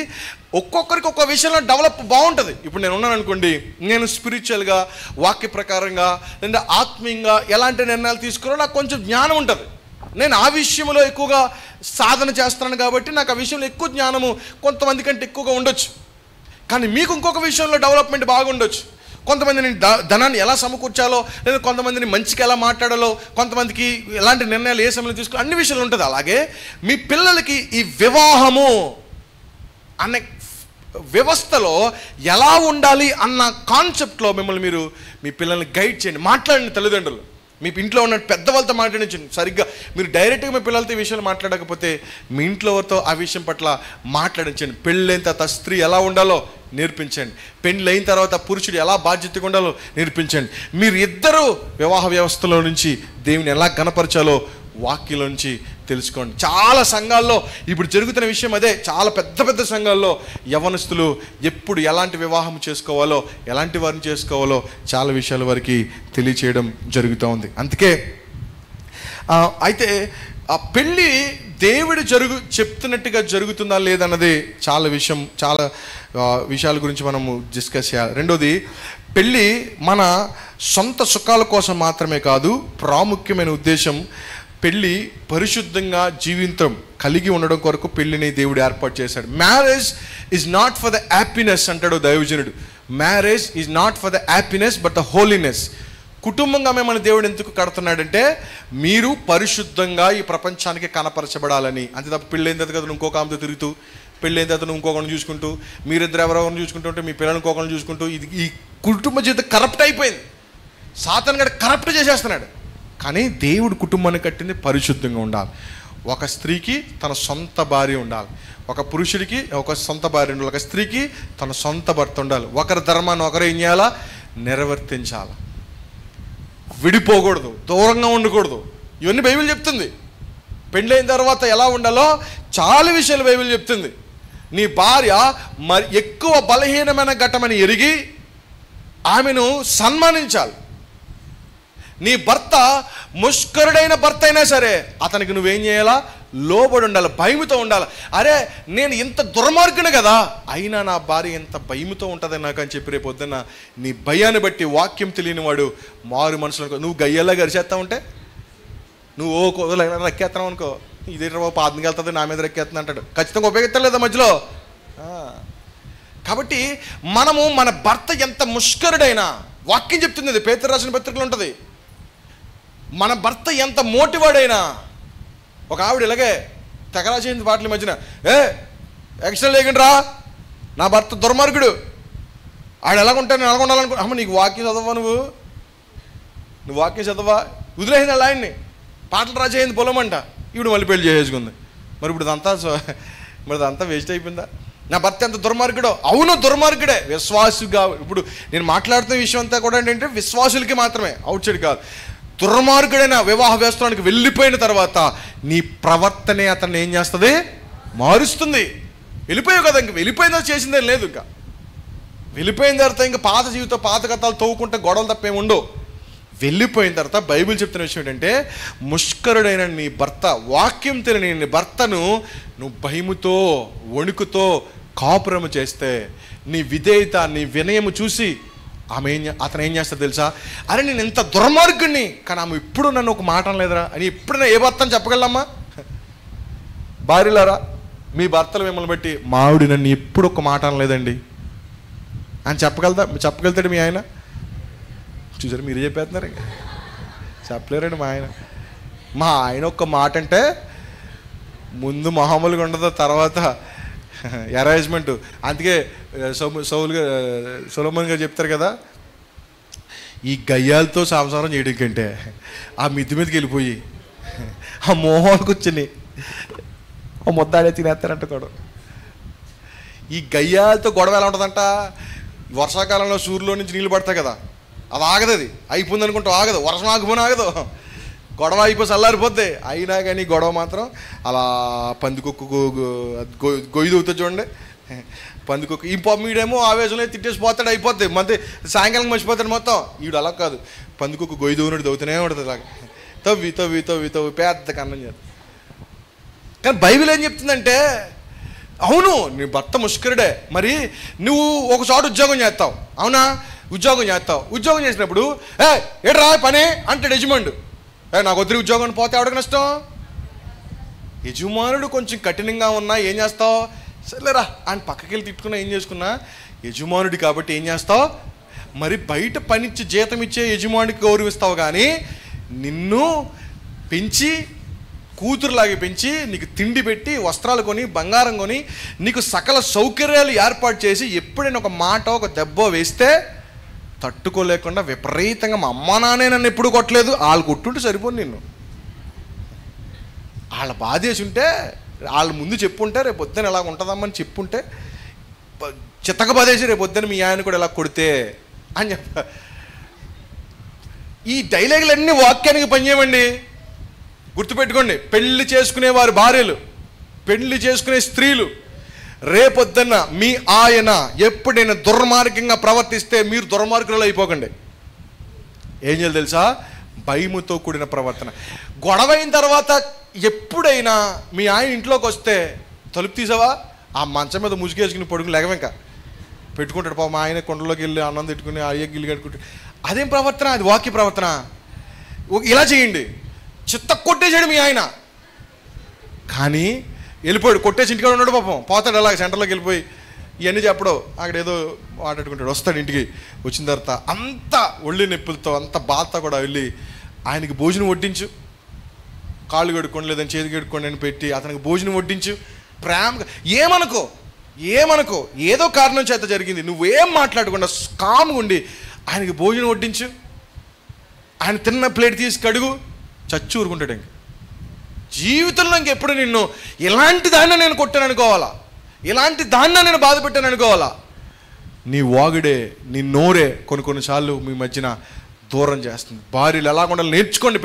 ఒక్కొక్కరికి ఒక్కో విషయంలో డెవలప్ బాగుంటుంది. ఇప్పుడు నేను ఉన్నాను అనుకోండి, నేను స్పిరిచువల్గా, వాక్య ప్రకారంగా, లేదా ఆత్మీయంగా ఎలాంటి నిర్ణయాలు తీసుకోవాలో నాకు కొంచెం జ్ఞానం ఉంటుంది. నేను ఆ విషయంలో ఎక్కువగా సాధన చేస్తున్నాను కాబట్టి నాకు ఆ విషయంలో ఎక్కువ జ్ఞానము కొంతమంది కంటే ఎక్కువగా ఉండొచ్చు. కానీ మీకు ఇంకొక విషయంలో డెవలప్మెంట్ బాగుండొచ్చు. కొంతమందిని ధనాన్ని ఎలా సమకూర్చాలో, లేదా కొంతమందిని మంచిగా ఎలా మాట్లాడాలో, కొంతమందికి ఎలాంటి నిర్ణయాలు ఏ సమయంలో తీసుకో, అన్ని విషయాలు ఉంటుంది. అలాగే మీ పిల్లలకి ఈ వివాహము అనే వ్యవస్థలో ఎలా ఉండాలి అన్న కాన్సెప్ట్లో మిమ్మల్ని మీరు మీ పిల్లల్ని గైడ్ చేయండి. మాట్లాడండి. తల్లిదండ్రులు మీ ఇంట్లో ఉన్న పెద్దవాళ్ళతో మాట్లాడించండి. సరిగ్గా మీరు డైరెక్ట్గా మీ పిల్లలతో ఈ విషయాలు మాట్లాడకపోతే మీ ఇంట్లో వారితో ఆ విషయం పట్ల మాట్లాడించండి. పెళ్ళైన తర్వాత స్త్రీ ఎలా ఉండాలో నేర్పించండి. పెళ్ళి అయిన తర్వాత పురుషుడు ఎలా బాధ్యతగా ఉండాలో నేర్పించండి. మీరు ఇద్దరు వివాహ వ్యవస్థలో నుంచి దేవుని ఎలా గణపరచాలో వాక్యంలో నుంచి తెలుసుకోండి. చాలా సంఘాల్లో ఇప్పుడు జరుగుతున్న విషయం అదే. చాలా పెద్ద పెద్ద సంఘాల్లో యవ్వనస్తులు ఎప్పుడు ఎలాంటి వివాహం చేసుకోవాలో, ఎలాంటి వారిని చేసుకోవాలో చాలా విషయాల వారికి తెలియచేయడం జరుగుతూ ఉంది. అందుకే అయితే ఆ పెళ్ళి దేవుడు చెప్తున్నట్టుగా జరుగుతుందా లేదన్నది చాలా విషయాల గురించి మనము డిస్కస్ చేయాలి. రెండోది, పెళ్ళి మన సొంత సుఖాల కోసం మాత్రమే కాదు. ప్రాముఖ్యమైన ఉద్దేశం, పెళ్ళి పరిశుద్ధంగా జీవితం కలిగి ఉండడం కొరకు పెళ్ళిని దేవుడు ఏర్పాటు చేశాడు. Marriage is not for the happiness అంటాడు దైవజనుడు. Marriage is not for the happiness but the holiness. కుటుంబంగా మిమ్మల్ని దేవుడు ఎందుకు కడుతున్నాడంటే మీరు పరిశుద్ధంగా ఈ ప్రపంచానికి కనపరచబడాలని. అంతే తప్ప పెళ్ళైన తర్వాత కదా ఇంకొక ఆమెతో తిరుగుతూ, పెళ్ళైన తర్వాత ఇంకొకరిని చూసుకుంటూ, మీరిద్దరు ఎవరెవరిని చూసుకుంటూ మీ పిల్లల్ని ఇంకొకరిని చూసుకుంటూ, ఇది ఈ కుటుంబ జీవితం కరప్ట్ అయిపోయింది. సాతాను గడ కరప్ట్ చేసేస్తున్నాడు. కానీ దేవుడు కుటుంబాన్ని కట్టింది పరిశుద్ధంగా ఉండాలి. ఒక స్త్రీకి తన సొంత భార్య ఉండాలి, ఒక పురుషుడికి ఒక సొంత భార్య ఉండాలి, ఒక స్త్రీకి తన సొంత భర్త ఉండాలి. ఒకరి ధర్మాన్ని ఒకరు ఏం చేయాలా, నిర్వర్తించాలి. విడిపోకూడదు, దూరంగా ఉండకూడదు. ఇవన్నీ బైబిల్ చెప్తుంది. పెళ్ళైన తర్వాత ఎలా ఉండాలో చాలా విషయాలు బైబిల్ చెప్తుంది. నీ భార్య మరి ఎక్కువ బలహీనమైన ఘట్టమని ఎరిగి ఆమెను సన్మానించాలి. నీ భర్త ముష్కరుడైన భర్త అయినా సరే అతనికి నువ్వేం చేయాలా? లోబడి ఉండాలి, భయముతో ఉండాలి. అరే నేను ఇంత దుర్మార్గుని కదా, అయినా నా భార్య ఎంత భయముతో ఉంటుంది నాకు అని చెప్పి రేపు పొద్దున్న నీ భయాన్ని బట్టి వాక్యం తెలియని వాడు మారు మనుషులు నువ్వు గయ్యల్లా గరిచేస్తా ఉంటే, నువ్వు ఓ కోదలైనా రెక్కేస్తున్నావు అనుకో, ఇదే పాదనికి వెళ్తుంది నా మీద రెక్కేస్తుంది అంటాడు. ఖచ్చితంగా ఉపయోగిస్తలేదా మధ్యలో? కాబట్టి మనము మన భర్త ఎంత ముష్కరుడైనా, వాక్యం చెప్తుంది, అది పేతురు రాసిన పత్రికలు ఉంటుంది, మన భర్త ఎంత మోటివాడైనా. ఒక ఆవిడ ఇలాగే తెగరాసేయింది పాటల మధ్యన, ఎక్స్ట్రా లేకుండా నా భర్త దుర్మార్గుడు, ఆడు ఎలాగుంటా నేను ఎలాగ ఉండాలనుకో. అమ్మ నీకు వాక్యం చదవా, నువ్వు వాక్యం చదవా? వదిలేసింది అలా ఆయన్ని, పాటలు రాసేయింది పొలమంట. ఇప్పుడు మళ్ళీ పెళ్లి చేసేసుకుంది. మరి ఇప్పుడు ఇదంతా వేస్ట్ అయిపోయిందా? నా భర్త ఎంత దుర్మార్గుడో. అవును దుర్మార్గుడే, విశ్వాసుగా. ఇప్పుడు నేను మాట్లాడుతున్న విషయం అంతా కూడా ఏంటంటే విశ్వాసులకి మాత్రమే, అవుట్ సైడ్ కాదు. దుర్మార్గుడైన వివాహ వ్యవస్థానికి వెళ్ళిపోయిన తర్వాత నీ ప్రవర్తనే అతన్ని ఏం చేస్తుంది? మారుస్తుంది. వెళ్ళిపోయావు కదా, ఇంక వెళ్ళిపోయిన తర్వాత చేసిందేం లేదు. ఇంకా వెళ్ళిపోయిన తర్వాత ఇంకా పాత జీవితం, పాత కథలు తవ్వుకుంటే గొడవలు తప్పేమి ఉండవు. వెళ్ళిపోయిన తర్వాత బైబిల్ చెప్తున్న విషయం ఏంటంటే, ముష్కరుడైన నీ భర్త, వాక్యం తెలియని నీ భర్తను నువ్వు భయముతో వణుకుతో కాపురము చేస్తే, నీ విధేయత నీ వినయము చూసి అతను ఏం చేస్తాడు తెలుసా? అరే నేను ఎంత దుర్మార్గుడిని, కానీ ఆమె ఇప్పుడు నన్ను ఒక మాట అనలేదురా అని ఎప్పుడైనా ఏ భర్తను చెప్పగలమ్మా? భార్యలారా, మీ భర్తలు మిమ్మల్ని బట్టి మావిడి నన్ను ఎప్పుడు ఒక మాట అనలేదండి అని చెప్పగలుగుతాడు మీ ఆయన? చూసారు, మీరు చెప్పేస్తున్నారు, చెప్పలేరండి మా ఆయన ఒక్క మాట అంటే ముందు మామూలుగా ఉండదు, తర్వాత అరేంజ్మెంట్. అందుకే సొలొమోన్ గారు చెప్తారు కదా, ఈ గయ్యాలతో సంసారం చేయడం కంటే ఆ మిద్ది మీదకి వెళ్ళిపోయి ఆ మోహాలు కూర్చొని ఆ ముద్దాడే తినేస్తారంట గొడవ. ఈ గయ్యాలతో గొడవ ఎలా ఉంటుందంట, వర్షాకాలంలో సూర్యులో నుంచి నీళ్ళు పడతాయి కదా, అది ఆగదు, అది అయిపోయింది అనుకుంటా ఆగదు, వర్షం ఆగిపోయినా ఆగదు, గొడవ అయిపోయి చల్లారిపోద్ది. అయినా కానీ గొడవ మాత్రం అలా పందికొక్కు గొయ్యి దూగుతుంది చూడండి, పందికొక్కు. ఈ మీడేమో ఆవేశంలో తిట్టేసి పోతాడు, అయిపోద్ది, మధ్య సాయంకాలం మర్చిపోతాడు మొత్తం. ఈడు అలా కాదు, పందికొక్కు గొయ్యి దూగినట్టు దవ్వుతూనే ఉంటుంది, అలాగే తవ్వి తవ్వి తవ్వి తవ్వి పెద్ద కన్నం చేస్తాడు. కానీ బైబిల్ ఏం చెప్తుందంటే, అవును నీ భర్త ముష్కరుడే, మరి నువ్వు ఒకచోట ఉద్యోగం చేస్తావు, అవునా? ఉద్యోగం చేసినప్పుడు ఏడ్రా పని అంటాడు యజమానుడు. నాకు వద్దు ఉద్యోగం పోతే ఎవడికి నష్టం? యజమానుడు కొంచెం కఠినంగా ఉన్నా ఏం చేస్తావు? సరేరా ఆయన పక్కకి వెళ్ళి తిట్టుకున్నా ఏం చేసుకున్నా, యజమానుడి కాబట్టి ఏం చేస్తావు? మరి బయట పనిచ్చి జీతం ఇచ్చే యజమానికి గౌరవిస్తావు, కానీ నిన్ను పెంచి కూతురులాగే పెంచి నీకు తిండి పెట్టి వస్త్రాలు కొని బంగారం కొని నీకు సకల సౌకర్యాలు ఏర్పాటు చేసి ఎప్పుడైనా ఒక మాట ఒక దెబ్బ వేస్తే తట్టుకోలేకుండా విపరీతంగా మా అమ్మ నాన్నే నన్ను ఎప్పుడు కొట్టలేదు, వాళ్ళు కొట్టుంటే సరిపోను, నిన్ను వాళ్ళ బాధేసి ఉంటే వాళ్ళ ముందు చెప్పుంటే రేపు పొద్దున ఎలా ఉంటుందమ్మని చెప్పుంటే చిత్తక బాధేసి రేపు పొద్దున మీ ఆయన కూడా ఎలా కొడితే అని చెప్ప. ఈ డైలాగులన్నీ వాక్యానికి పనిచేయమండి, గుర్తుపెట్టుకోండి. పెళ్లి చేసుకునే వారి భార్యలు, పెళ్లి చేసుకునే స్త్రీలు, రేపొద్దున్న మీ ఆయన ఎప్పుడైనా దుర్మార్గంగా ప్రవర్తిస్తే మీరు దుర్మార్గులు అయిపోకండి. ఏం చేయాలి తెలుసా? భయముతో కూడిన ప్రవర్తన. గొడవ అయిన తర్వాత ఎప్పుడైనా మీ ఆయన ఇంట్లోకి వస్తే తలుపు తీసావా, ఆ మంచం మీద ముసుగేసుకుని పడుకుని లేకవింక పెట్టుకుంటాడు. పాపం మా ఆయన కొండలోకి వెళ్ళి అన్నం తిట్టుకుని అయ్య గిల్లు కట్టుకుంటాడు. అదేం ప్రవర్తన? అది వాక్య ప్రవర్తన. ఇలా చేయండి, చిత్త కొట్టేసాడు మీ ఆయన, కానీ వెళ్ళిపోయాడు, కొట్టేసి ఇంటికాడ ఉన్నాడు, పాపం పోతాడు అలాగే సెంటర్లోకి వెళ్ళిపోయి ఇవన్నీ చెప్పడు, అక్కడ ఏదో మాట్లాడుకుంటాడు. వస్తాడు ఇంటికి, వచ్చిన తర్వాత అంతా ఒళ్ళి నొప్పులతో అంత బాధతో కూడా వెళ్ళి ఆయనకి భోజనం వడ్డించు, కాళ్ళు కడుక్కోండి లేదని చేతి కడుక్కోండి అని పెట్టి అతనికి భోజనం వడ్డించు ప్రేమగా. ఏమనుకో ఏదో కారణం చేత జరిగింది, నువ్వేం మాట్లాడకుండా కామ్గా ఉండి ఆయనకి భోజనం వడ్డించు, ఆయన తిన్న ప్లేట్ తీసి కడుగు, చచ్చి ఊరుకుంటాడు. ఇంక జీవితంలో ఇంకెప్పుడు నిన్ను ఇలాంటి దాన్ని నేను కొట్టాను అనుకోవాలా, ఇలాంటి దాన్ని నేను బాధ పెట్టాను అనుకోవాలా? నీ వాగుడే, నీ నోరే కొన్నిసార్లు మీ మధ్యన దూరం చేస్తుంది. భార్యలు ఎలా ఉండాలి నేర్చుకోండి,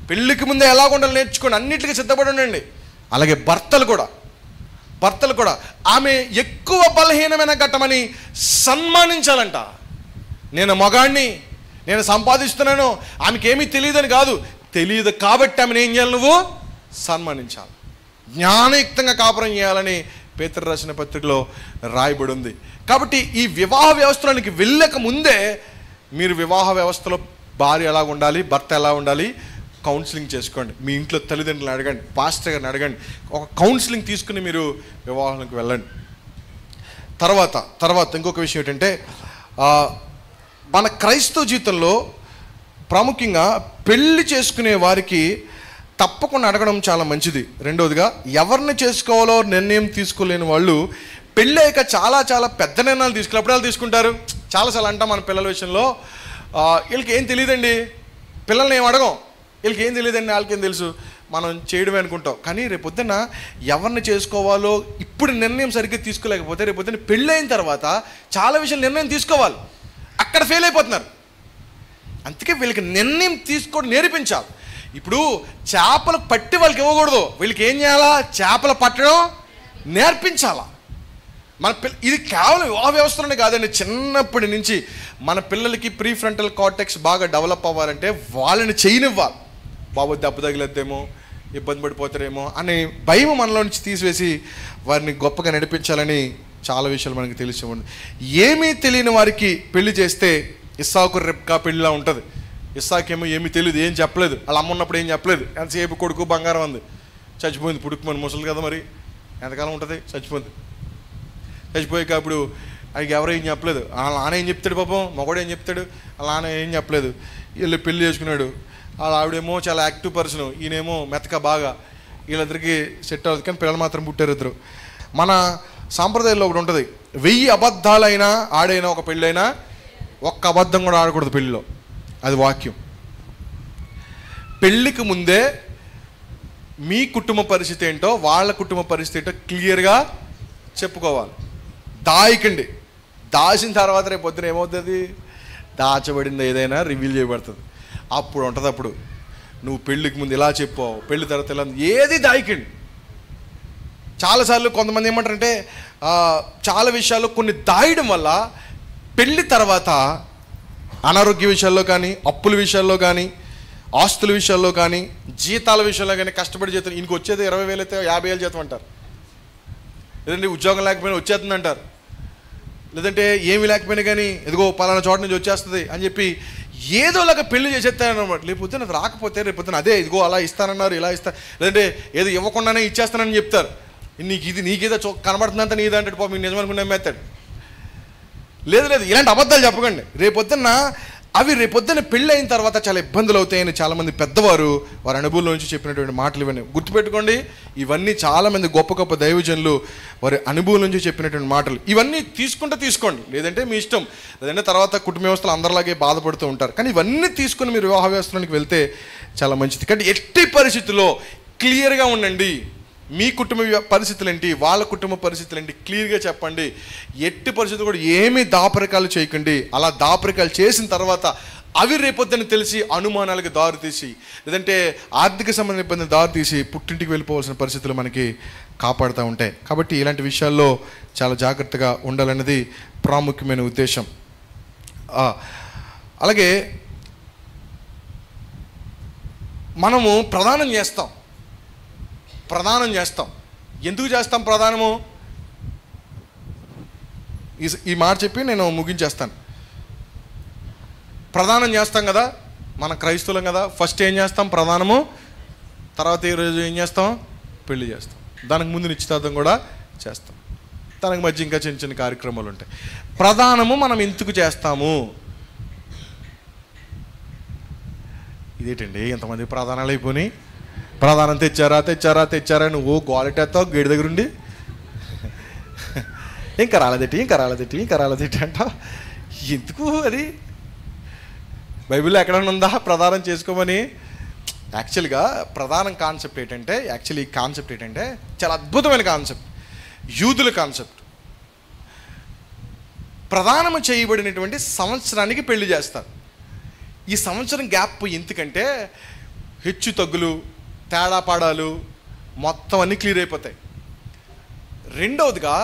పెళ్ళికి ముందే ఎలా ఉండాలి నేర్చుకోండి, అన్నిటికీ సిద్ధపడి ఉండండి. అలాగే భర్తలు కూడా ఆమె ఎక్కువ బలహీనమైన ఘట్టమని సన్మానించాలంట. నేను మగాడిని, నేను సంపాదిస్తున్నాను, ఆమెకేమీ తెలియదని కాదు, తెలియదు కాబట్టి ఆమెను ఏం చేయాలి, నువ్వు సన్మానించాలి, జ్ఞానయుక్తంగా కాపురం చేయాలని పేతురు రాసిన పత్రికలో రాయబడి ఉంది. కాబట్టి ఈ వివాహ వ్యవస్థలోనికి వెళ్ళక ముందే మీరు వివాహ వ్యవస్థలో భార్య ఎలా ఉండాలి, భర్త ఎలా ఉండాలి కౌన్సిలింగ్ చేసుకోండి. మీ ఇంట్లో తల్లిదండ్రులను అడగండి, పాస్టర్ గారిని అడగండి, ఒక కౌన్సిలింగ్ తీసుకుని మీరు వివాహానికి వెళ్ళండి. తర్వాత ఇంకొక విషయం ఏంటంటే, మన క్రైస్తవ జీవితంలో ప్రాముఖ్యంగా పెళ్లి చేసుకునే వారికి తప్పకుండా అడగడం చాలా మంచిది. రెండవదిగా, ఎవరిని చేసుకోవాలో నిర్ణయం తీసుకోలేని వాళ్ళు పెళ్ళి అయ్యాక చాలా చాలా పెద్ద నిర్ణయాలు ఎప్పుడు తీసుకుంటారు. చాలాసార్లు అంటాం మన పిల్లల విషయంలో, వీళ్ళకి ఏం తెలియదండి, పిల్లల్ని ఏం అడగం, వీళ్ళకి ఏం తెలియదండి, వాళ్ళకేం తెలుసు, మనం చేయడమే అనుకుంటాం. కానీ రేపొద్దున ఎవరిని చేసుకోవాలో ఇప్పుడు నిర్ణయం సరిగ్గా తీసుకోలేకపోతే రేపొద్దున పెళ్ళైన తర్వాత చాలా విషయాలు నిర్ణయం తీసుకోవాలి, అక్కడ ఫెయిల్ అయిపోతున్నారు. అందుకే వీళ్ళకి నిర్ణయం తీసుకోవడం నేర్పించాలి. ఇప్పుడు చేపలు పట్టి వాళ్ళకి ఇవ్వకూడదు, వీళ్ళకి ఏం చేయాలా, చేపలు పట్టడం నేర్పించాలా. మన ఇది కేవలం వివాహ వ్యవస్థలోనే కాదండి, చిన్నప్పటి నుంచి మన పిల్లలకి ప్రీ ఫ్రంటల్ కార్టెక్స్ బాగా డెవలప్ అవ్వాలంటే వాళ్ళని చేయనివ్వాలి. బాబు దెబ్బ తగిలేద్దేమో, ఇబ్బంది పడిపోతారేమో అనే భయం మనలో నుంచి తీసివేసి వారిని గొప్పగా నడిపించాలని చాలా విషయాలు మనకి తెలిసి ఉంది. ఏమీ తెలియని వారికి పెళ్లి చేస్తే ఇస్సాకు రెబ్కా పెళ్ళిలా ఉంటుంది. ఇస్సాకేమో ఏమీ తెలియదు, ఏం చెప్పలేదు, వాళ్ళ అమ్మ ఉన్నప్పుడు ఏం చెప్పలేదు, ఎంతసేపు కొడుకు బంగారం ఉంది, చచ్చిపోయింది, పుడుకుమని ముసలి కదా మరి ఎంతకాలం ఉంటుంది, చచ్చిపోయాక అప్పుడు ఆయనకి ఎవరో ఏం చెప్పలేదు, వాళ్ళ నాన్న ఏం చెప్తాడు, పాపం మగవాడు ఏం చెప్తాడు, వాళ్ళ నాన్న ఏం చెప్పలేదు, వీళ్ళు పెళ్లి చేసుకున్నాడు. వాళ్ళ ఆవిడేమో చాలా యాక్టివ్ పర్సన్, ఈయనేమో మెతక బాగా, వీళ్ళిద్దరికి సెట్ అవుతుంది. కానీ పిల్లలు మాత్రం పుట్టారు ఇద్దరు. మన సాంప్రదాయంలో ఒకటి ఉంటుంది, 1000 అబద్ధాలైనా ఆడైనా ఒక పెళ్ళైనా ఒక్క అబద్ధం కూడా ఆడకూడదు పెళ్ళిలో, అది వాక్యం. పెళ్ళికి ముందే మీ కుటుంబ పరిస్థితి ఏంటో వాళ్ళ కుటుంబ పరిస్థితి ఏంటో క్లియర్గా చెప్పుకోవాలి. దాయకండి, దాచిన తర్వాత రేపు పొద్దున ఏమవుతుంది, దాచబడింది ఏదైనా రివీల్ చేయబడుతుంది, అప్పుడు ఉంటుంది. అప్పుడు నువ్వు పెళ్ళికి ముందు ఇలా చెప్పావు, పెళ్లి తర్వాత ఇలా, ఏది దాయకండి. చాలాసార్లు కొంతమంది ఏమంటారంటే చాలా విషయాల్లో కొన్ని దాయడం వల్ల పెళ్ళి తర్వాత అనారోగ్య విషయాల్లో కానీ, అప్పుల విషయాల్లో కానీ, ఆస్తుల విషయాల్లో కానీ, జీతాల విషయంలో కానీ, కష్టపడి జీతం ఇంక వచ్చేది 20,000 అయితే 50,000 జీతం అంటారు, లేదంటే ఉద్యోగం లేకపోయినా వచ్చేస్తుంది అంటారు, లేదంటే ఏమి లేకపోయినా కానీ ఎదుగో పలానా చోట నుంచి వచ్చేస్తుంది అని చెప్పి ఏదోలాగా పెళ్లి చేసేస్తానమాట. లేకపోతే అది రాకపోతే రేపొద్దున అదే ఇదిగో అలా ఇస్తానన్నారు, ఇలా ఇస్తారు, లేదంటే ఏదో ఇవ్వకుండానే ఇచ్చేస్తానని చెప్తారు. నీకేదో కనబడుతుందంత నీదంటే పాపం మీకు నిజమనుకుని నమ్మేస్తాడు. లేదు ఇలాంటి అబద్ధాలు చెప్పకండి. రేపొద్దున పెళ్ళి అయిన తర్వాత చాలా ఇబ్బందులు అవుతాయని చాలామంది పెద్దవారు వారి అనుభవంలో నుంచి చెప్పినటువంటి మాటలు ఇవన్నీ గుర్తుపెట్టుకోండి. ఇవన్నీ చాలామంది గొప్ప గొప్ప దైవజనులు వారి అనుభవం నుంచి చెప్పినటువంటి మాటలు. ఇవన్నీ తీసుకోండి, లేదంటే మీ ఇష్టం, లేదంటే తర్వాత కుటుంబ వ్యవస్థలు అందరిలాగే బాధపడుతూ ఉంటారు. కానీ ఇవన్నీ తీసుకుని మీరు వివాహ వ్యవస్థలోకి వెళ్తే చాలా మంచిది. కానీ ఎట్టి పరిస్థితుల్లో క్లియర్గా ఉండండి. మీ కుటుంబ పరిస్థితులు ఏంటి, వాళ్ళ కుటుంబ పరిస్థితులు ఏంటి క్లియర్గా చెప్పండి. ఎట్టి పరిస్థితులు కూడా ఏమీ దాపరికాలు చేయకండి. అలా దాపరికాలు చేసిన తర్వాత అవి రేపొద్దని తెలిసి అనుమానాలకు దారితీసి, లేదంటే ఆర్థిక సంబంధ ఇబ్బంది దారితీసి పుట్టింటికి వెళ్ళిపోవాల్సిన పరిస్థితులు మనకి కాపాడుతూ ఉంటాయి. కాబట్టి ఇలాంటి విషయాల్లో చాలా జాగ్రత్తగా ఉండాలన్నది ప్రాముఖ్యమైన ఉద్దేశం. అలాగే మనము ప్రదానం చేస్తాం. ఎందుకు చేస్తాం ప్రదానము? ఈ మాట చెప్పి నేను ముగించేస్తాను. ప్రదానం చేస్తాం కదా, మన క్రైస్తవులం కదా, ఫస్ట్ ఏం చేస్తాం ప్రదానము, తర్వాత ఈరోజు ఏం చేస్తాం పెళ్లి చేస్తాం, దానికి ముందు నిశ్చితార్థం కూడా చేస్తాం, దానికి మధ్య ఇంకా చిన్న చిన్న కార్యక్రమాలు ఉంటాయి. ప్రదానము మనం ఎందుకు చేస్తాము? ఇదేంటండి ఎంతమంది ప్రదానాలు అయిపోయి, ప్రధానం తెచ్చారా నువ్వు గోలెట్టేస్తావు గేడి దగ్గర ఉండి, ఇంకా రాలేదెట్టి అంట. ఎందుకు? అది బైబిల్లో ఎక్కడైనా ఉందా ప్రదానం చేసుకోమని? యాక్చువల్గా ప్రధాన కాన్సెప్ట్ ఏంటంటే, ఈ కాన్సెప్ట్ ఏంటంటే చాలా అద్భుతమైన కాన్సెప్ట్, యూదుల కాన్సెప్ట్. ప్రదానము చేయబడినటువంటి సంవత్సరానికి పెళ్లి చేస్తారు. ఈ సంవత్సరం గ్యాప్ ఎందుకంటే హెచ్చు తగ్గులు, తేడా పాడాలు మొత్తం అన్నీ క్లియర్ అయిపోతాయి. రెండవదిగా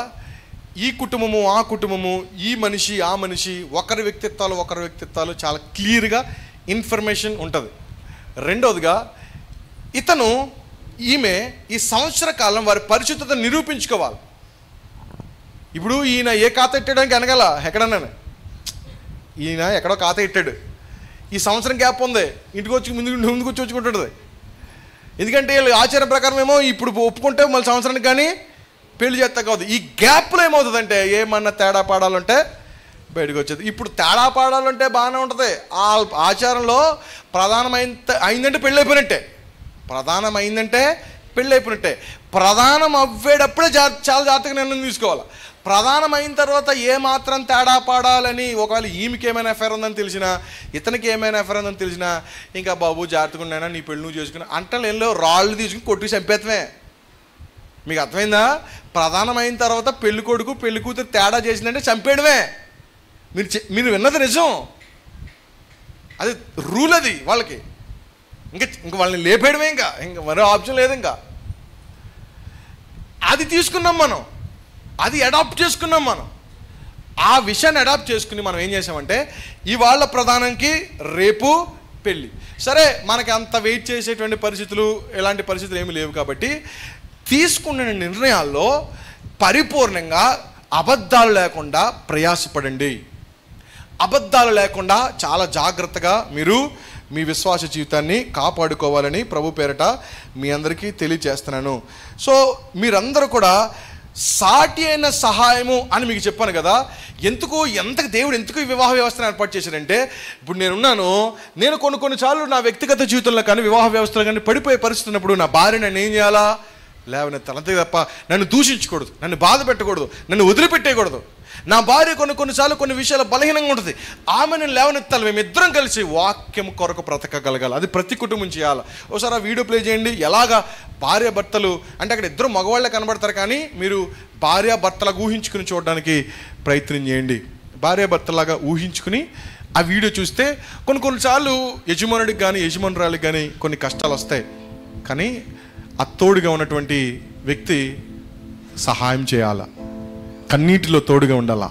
ఈ కుటుంబము ఆ కుటుంబము, ఈ మనిషి ఆ మనిషి, ఒకరి వ్యక్తిత్వాలు చాలా క్లియర్గా ఇన్ఫర్మేషన్ ఉంటుంది. రెండవదిగా ఇతను ఈమె ఈ సంవత్సర కాలం వారి పరిశుద్ధత నిరూపించుకోవాలి. ఇప్పుడు ఈయన ఏ ఖాతా ఇట్టడానికి అనగల ఎక్కడన్నా, ఈయన ఎక్కడో ఖాతా ఇట్టాడు, ఈ సంవత్సరం గ్యాప్ ఉంది, ఇంటికి వచ్చి ముందుకు వచ్చి వచ్చుకుంటుంది. ఎందుకంటే వీళ్ళు ఆచారం ప్రకారం ఏమో ఇప్పుడు ఒప్పుకుంటే మళ్ళీ సంవత్సరానికి కానీ పెళ్లి చేస్తా కాదు. ఈ గ్యాప్లో ఏమవుతుందంటే ఏమన్నా తేడా పాడాలంటే బయటకు వచ్చేది. ఇప్పుడు తేడా పాడాలంటే బాగానే ఉంటుంది. ఆ ఆచారంలో అయిందంటే పెళ్ళి అయిపోయినట్టే, పెళ్ళి అయిపోయినట్టే. ప్రధానం అవ్వేటప్పుడే చాలా జాగ్రత్తగా నిర్ణయం తీసుకోవాలి. ప్రధానం అయిన తర్వాత ఏమాత్రం తేడా పాడాలని, ఒకవేళ ఈమెకి ఏమైనా అఫైర్ ఉందని తెలిసినా, ఇతనికి ఏమైనా అఫైర్ ఉందని తెలిసినా, ఇంకా బాబు జాగ్రత్తగా ఉన్నాయినా, నీ పెళ్ళి నువ్వు చేసుకుని అంటే ఏం లేవు, రాళ్ళు తీసుకుని కొట్టి చంపేతమే. మీకు అర్థమైందా? ప్రధానం అయిన తర్వాత పెళ్లి కొడుకు పెళ్లి కూతురు తేడా చేసిందంటే చంపేయడమే. మీరు విన్నది నిజం, అది రూల్, అది వాళ్ళకి. ఇంకా వాళ్ళని లేపేయడమే, ఇంకా మరో ఆప్షన్ లేదు. ఇంకా అది తీసుకున్నాం మనం, అది అడాప్ట్ చేసుకున్నాం మనం. ఆ విషయాన్ని అడాప్ట్ చేసుకుని మనం ఏం చేసామంటే ఇవాళ ప్రధానంకి రేపు పెళ్ళి. సరే, మనకి అంత వెయిట్ చేసేటువంటి పరిస్థితులు, ఎలాంటి పరిస్థితులు ఏమీ లేవు కాబట్టి తీసుకున్న నిర్ణయాల్లో పరిపూర్ణంగా అబద్ధాలు లేకుండా ప్రయాసపడండి. అబద్ధాలు లేకుండా చాలా జాగ్రత్తగా మీరు మీ విశ్వాస జీవితాన్ని కాపాడుకోవాలని ప్రభు పేరట మీ అందరికీ తెలియజేస్తున్నాను. సో మీరందరూ కూడా సాటి అయిన సహాయము అని మీకు చెప్పాను కదా. దేవుడు ఎందుకు ఈ వివాహ వ్యవస్థను ఏర్పాటు చేశాడంటే, ఇప్పుడు నేను కొన్నిసార్లు నా వ్యక్తిగత జీవితంలో కానీ వివాహ వ్యవస్థలో కానీ పడిపోయే పరిస్థితి ఉన్నప్పుడు నా భార్య నన్ను ఏం చేయాలా, లేవనెత్తాలి తప్ప నన్ను దూషించకూడదు, నన్ను బాధ పెట్టకూడదు, నన్ను వదిలిపెట్టేయకూడదు. నా భార్య కొన్నిసార్లు కొన్ని విషయాలు బలహీనంగా ఉంటుంది, ఆమెను లేవనెత్తాలి. మేమిద్దరం కలిసి వాక్యం కొరకు బ్రతకగలగాలి. అది ప్రతి కుటుంబం చేయాలి. ఒకసారి ఆ వీడియో ప్లే చేయండి. ఎలాగా భార్య భర్తలు అంటే అక్కడ ఇద్దరు మగవాళ్ళే కనబడతారు, కానీ మీరు భార్య భర్తలాగా ఊహించుకుని చూడడానికి ప్రయత్నం చేయండి. భార్య భర్తలాగా ఊహించుకుని ఆ వీడియో చూస్తే కొన్నిసార్లు యజమానుడికి కానీ యజమానురాలికి కానీ కొన్ని కష్టాలు వస్తాయి, కానీ ఆ తోడుగా ఉన్నటువంటి వ్యక్తి సహాయం చేయాల, కన్నీటిలో తోడుగా ఉండాలా.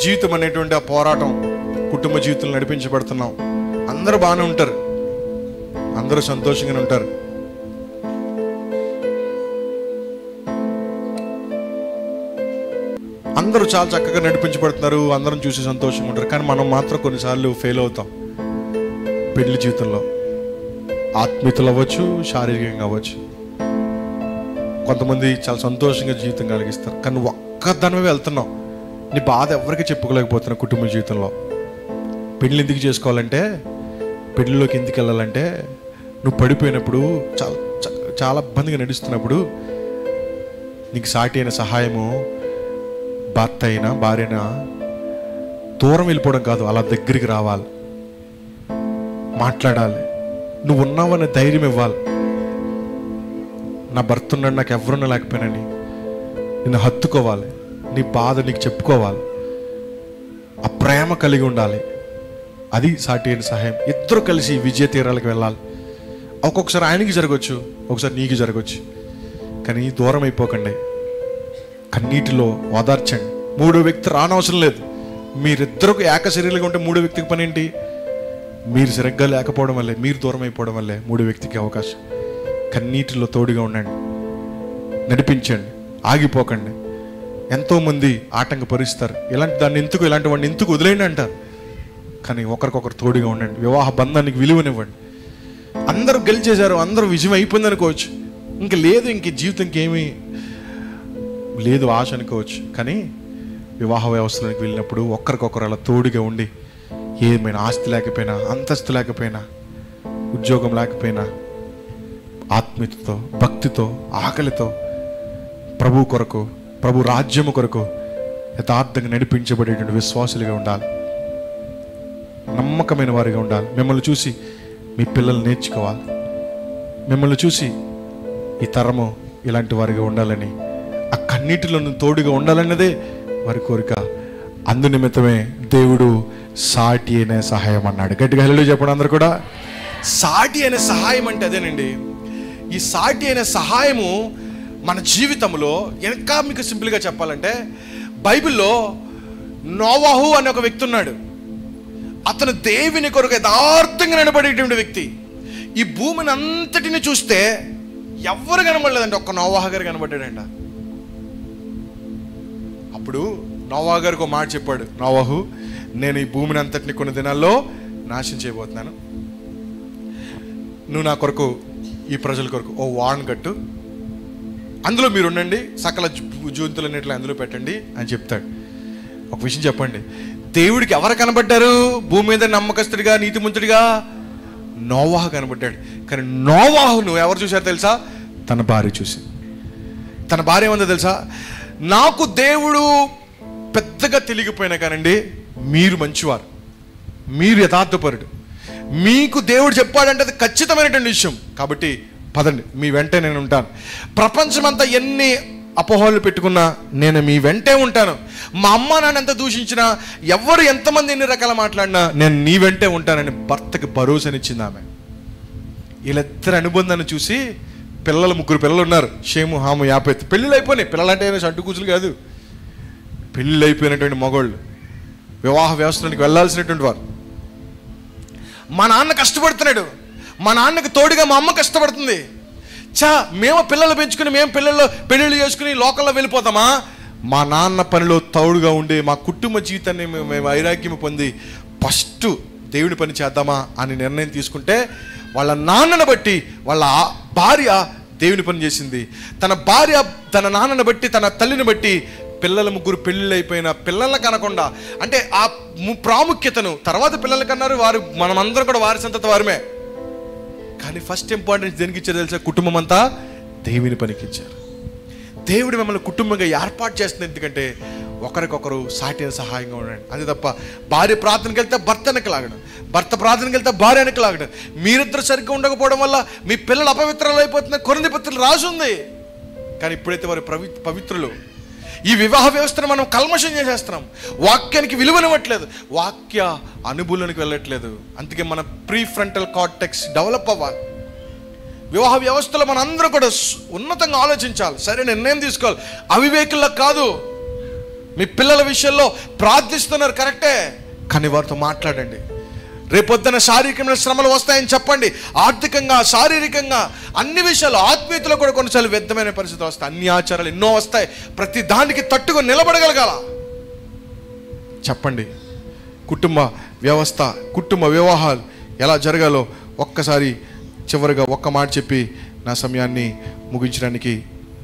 జీవితం అనేటువంటి ఆ పోరాటం, కుటుంబ జీవితంలో నడిపించబడుతున్నాం. అందరూ బాగానే ఉంటారు, అందరూ సంతోషంగానే ఉంటారు. అందరూ చాలా చక్కగా నడిపించబడుతున్నారు, అందరం చూసి సంతోషంగా ఉంటారు. కానీ మనం మాత్రం కొన్నిసార్లు ఫెయిల్ అవుతాం పెళ్లి జీవితంలో. ఆత్మీయతలు అవ్వచ్చు, శారీరకంగా అవ్వచ్చు. కొంతమంది చాలా సంతోషంగా జీవితం కలిగిస్తారు, కానీ ఒక్కదానివే వెళ్తున్నావు. నీ బాధ ఎవరికి చెప్పుకోలేకపోతున్నావు కుటుంబ జీవితంలో. పెళ్ళి ఎందుకు చేసుకోవాలంటే, పెళ్ళిలోకి ఎందుకు వెళ్ళాలంటే, నువ్వు పడిపోయినప్పుడు చాలా ఇబ్బందిగా నడుస్తున్నప్పుడు నీకు సాటి అయిన సహాయము భర్త అయినా భార్య అయినా దూరం వెళ్ళిపోవడం కాదు, అలా దగ్గరికి రావాలి, మాట్లాడాలి, నువ్వు ఉన్నావనే ధైర్యం ఇవ్వాలి. నా భర్త ఉన్నాడు, నాకు ఎవరున్నా లేకపోయినని నిన్ను హత్తుకోవాలి, నీ బాధ నీకు చెప్పుకోవాలి, ఆ ప్రేమ కలిగి ఉండాలి. అది సాటి అయిన సహాయం. ఇద్దరు కలిసి విజయ తీరాలకు వెళ్ళాలి. ఒక్కొక్కసారి ఆయనకి జరగవచ్చు, ఒకసారి నీకు జరగవచ్చు, కానీ దూరం అయిపోకండి. కన్నీటిలో ఓదార్చండి. మూడో వ్యక్తి రానవసరం లేదు. మీరిద్దరు ఏక శరీరంగా ఉంటే మూడో వ్యక్తికి పని ఏంటి? మీరు సరిగ్గా లేకపోవడం వల్లే, మీరు దూరం అయిపోవడం వల్లే మూడో వ్యక్తికి అవకాశం. కన్నీటిలో తోడుగా ఉండండి, నడిపించండి, ఆగిపోకండి. ఎంతోమంది ఆటంకపరుస్తారు. ఇలాంటి వాడిని ఎందుకు వదిలేయండి అంటారు, కానీ ఒకరికొకరు తోడుగా ఉండండి. వివాహ బంధానికి విలువనివ్వండి. అందరూ గెలిచేశారు, అందరూ విజయం అయిపోయింది అనుకోవచ్చు, ఇంక లేదు, ఇంక జీవితంకి ఏమీ లేదు ఆశ అనుకోవచ్చు. కానీ వివాహ వ్యవస్థలోకి వెళ్ళినప్పుడు ఒకరికొకరు అలా తోడుగా ఉండి, ఏమైనా ఆస్తి లేకపోయినా, అంతస్తు లేకపోయినా, ఉద్యోగం లేకపోయినా, ఆత్మీయతతో, భక్తితో, ఆకలితో ప్రభు కొరకు, ప్రభు రాజ్యము కొరకు యథార్థంగా నడిపించబడేటువంటి విశ్వాసులుగా ఉండాలి, నమ్మకమైన వారిగా ఉండాలి. మిమ్మల్ని చూసి మీ పిల్లలు నేర్చుకోవాలి, మిమ్మల్ని చూసి ఈ తరము ఇలాంటి వారిగా ఉండాలని, ఆ కన్నీటిలో తోడుగా ఉండాలన్నదే వారి కోరిక. అందు నిమిత్తమే దేవుడు సాటి అయిన సహాయం అన్నాడు. గట్టిగా హల్లెలూయా చెప్పండి అందరు కూడా. సాటి అయిన సహాయం అంటే అదేనండి. ఈ సాటి అయిన సహాయము మన జీవితంలో ఇంకా మీకు సింపుల్గా చెప్పాలంటే, బైబిల్లో నోవాహు అనే ఒక వ్యక్తి ఉన్నాడు. అతను దేవుని కొరకు యథార్థంగా నిలబడేటువంటి వ్యక్తి. ఈ భూమిని అంతటిని చూస్తే ఎవరు కనబడలేదంట, ఒక్క నోవాహు గారు కనబడ్డాడంట. అప్పుడు నోవాహు గారికి ఒక మాట చెప్పాడు, నోవాహు, నేను ఈ భూమిని అంతటిని కొన్ని దినాల్లో నాశనం చేయబోతున్నాను. నువ్వు నా కొరకు, ఈ ప్రజల కొరకు ఓ వాన్ కట్టు, అందులో మీరు ఉండండి, సకల జంతువులన్నిటిలో అందులో పెట్టండి అని చెప్తాడు. ఒక విషయం చెప్పండి, దేవుడికి ఎవరు కనబడ్డారు భూమి మీద నమ్మకస్తుడిగా, నీతిమంతుడిగా? నోవాహు కనబడ్డాడు. కానీ నోవాహును ఎవరు చూశారు తెలుసా? తన భార్య చూసి. తన భార్య ఏమందో తెలుసా? నాకు దేవుడు పెద్దగా తెలియకపోయినా కానండి, మీరు మంచివారు, మీరు యథార్థపరుడు, మీకు దేవుడు చెప్పాడంటే అది ఖచ్చితమైనటువంటి విషయం, కాబట్టి పదండి, మీ వెంటే నేను ఉంటాను. ప్రపంచమంతా ఎన్ని అపోహలు పెట్టుకున్నా నేను మీ వెంటే ఉంటాను. మా అమ్మ నాన్న ఎంత దూషించినా, ఎవరు ఎంతమంది ఎన్ని రకాల మాట్లాడినా నేను నీ వెంటే ఉంటానని భర్తకి భరోసానిచ్చింది ఆమె. వీళ్ళిద్దరి అనుబంధాన్ని చూసి ముగ్గురు పిల్లలు ఉన్నారు, షేము, హాము, యాపెత్. పెళ్ళిళ్ళు అయిపోయినాయి. పిల్లలంటే చంటు కూచులు కాదు, పెళ్ళిళ్ళు అయిపోయినటువంటి మగోళ్ళు, వివాహ వ్యవస్థలోకి వెళ్ళాల్సినటువంటి వారు. మా నాన్న కష్టపడుతున్నాడు, మా నాన్నకి తోడుగా మా అమ్మ కష్టపడుతుంది. మేము పిల్లలు పెంచుకుని మేము పెళ్ళిళ్ళు చేసుకుని లోకల్లో వెళ్ళిపోతామా? మా నాన్న పనిలో తోడుగా ఉండి మా కుటుంబ జీవితాన్ని మేము వైరాగ్యం పొంది ఫస్ట్ దేవుని పని చేద్దామా అని నిర్ణయం తీసుకుంటే, వాళ్ళ నాన్నను బట్టి వాళ్ళ భార్య దేవుని పని చేసింది. తన భార్య తన నాన్నను బట్టి, తన తల్లిని బట్టి ముగ్గురు పెళ్ళిళ్ళు అయిపోయిన పిల్లల కనకుండా, అంటే ఆ ప్రాముఖ్యతను తర్వాత పిల్లల కన్నారు. వారు మనమందరం కూడా వారి సంతతి వారమే. కానీ ఫస్ట్ ఇంపార్టెన్స్ దేనికి ఇచ్చారు తెలుసా? కుటుంబం అంతా దేవుని పనికి ఇచ్చారు. దేవుడు మిమ్మల్ని కుటుంబంగా ఏర్పాటు చేస్తుంది. ఎందుకంటే ఒకరికొకరు సాటి సహాయంగా ఉండండి. అంతే తప్ప భార్య ప్రార్థనకి వెళ్తే భర్త వెనక్కి లాగడం, భర్త ప్రార్థనకి వెళ్తే భార్య వెనక్కి లాగడం, మీరిద్దరు సరిగ్గా ఉండకపోవడం వల్ల మీ పిల్లలు అపవిత్రాలు అయిపోతున్నారు. కొరింథీ పత్రికలో రాసి ఉంది. కానీ ఇప్పుడైతే వారు పవిత్రులు. ఈ వివాహ వ్యవస్థను మనం కల్మషం చేసేస్తున్నాం, వాక్యానికి విలువనివ్వట్లేదు, వాక్య అనుభూతిలోనికి వెళ్ళట్లేదు. అందుకే మన ప్రీఫ్రంటల్ కార్టెక్స్ డెవలప్ అవ్వాలి. వివాహ వ్యవస్థలో మన అందరూ కూడా ఉన్నతంగా ఆలోచించాలి, సరైన నిర్ణయం తీసుకోవాలి. అవివేకుల్లో కాదు. మీ పిల్లల విషయంలో ప్రార్థిస్తున్నారు కరెక్టే, కానీ వారితో మాట్లాడండి. రేపొద్దున శారీరకమైన శ్రమలు వస్తాయని చెప్పండి. ఆర్థికంగా, శారీరకంగా, అన్ని విషయాలు, ఆత్మీయతలో కూడా కొన్నిసార్లు వ్యర్థమైన పరిస్థితులు వస్తాయి. అన్ని ఆచారాలు ఎన్నో వస్తాయి. ప్రతి దానికి తట్టుకొని నిలబడగలగాల. చెప్పండి. కుటుంబ వ్యవస్థ, కుటుంబ వివాహాలు ఎలా జరగాలో ఒక్కసారి చివరిగా ఒక్క మాట చెప్పి నా సమయాన్ని ముగించడానికి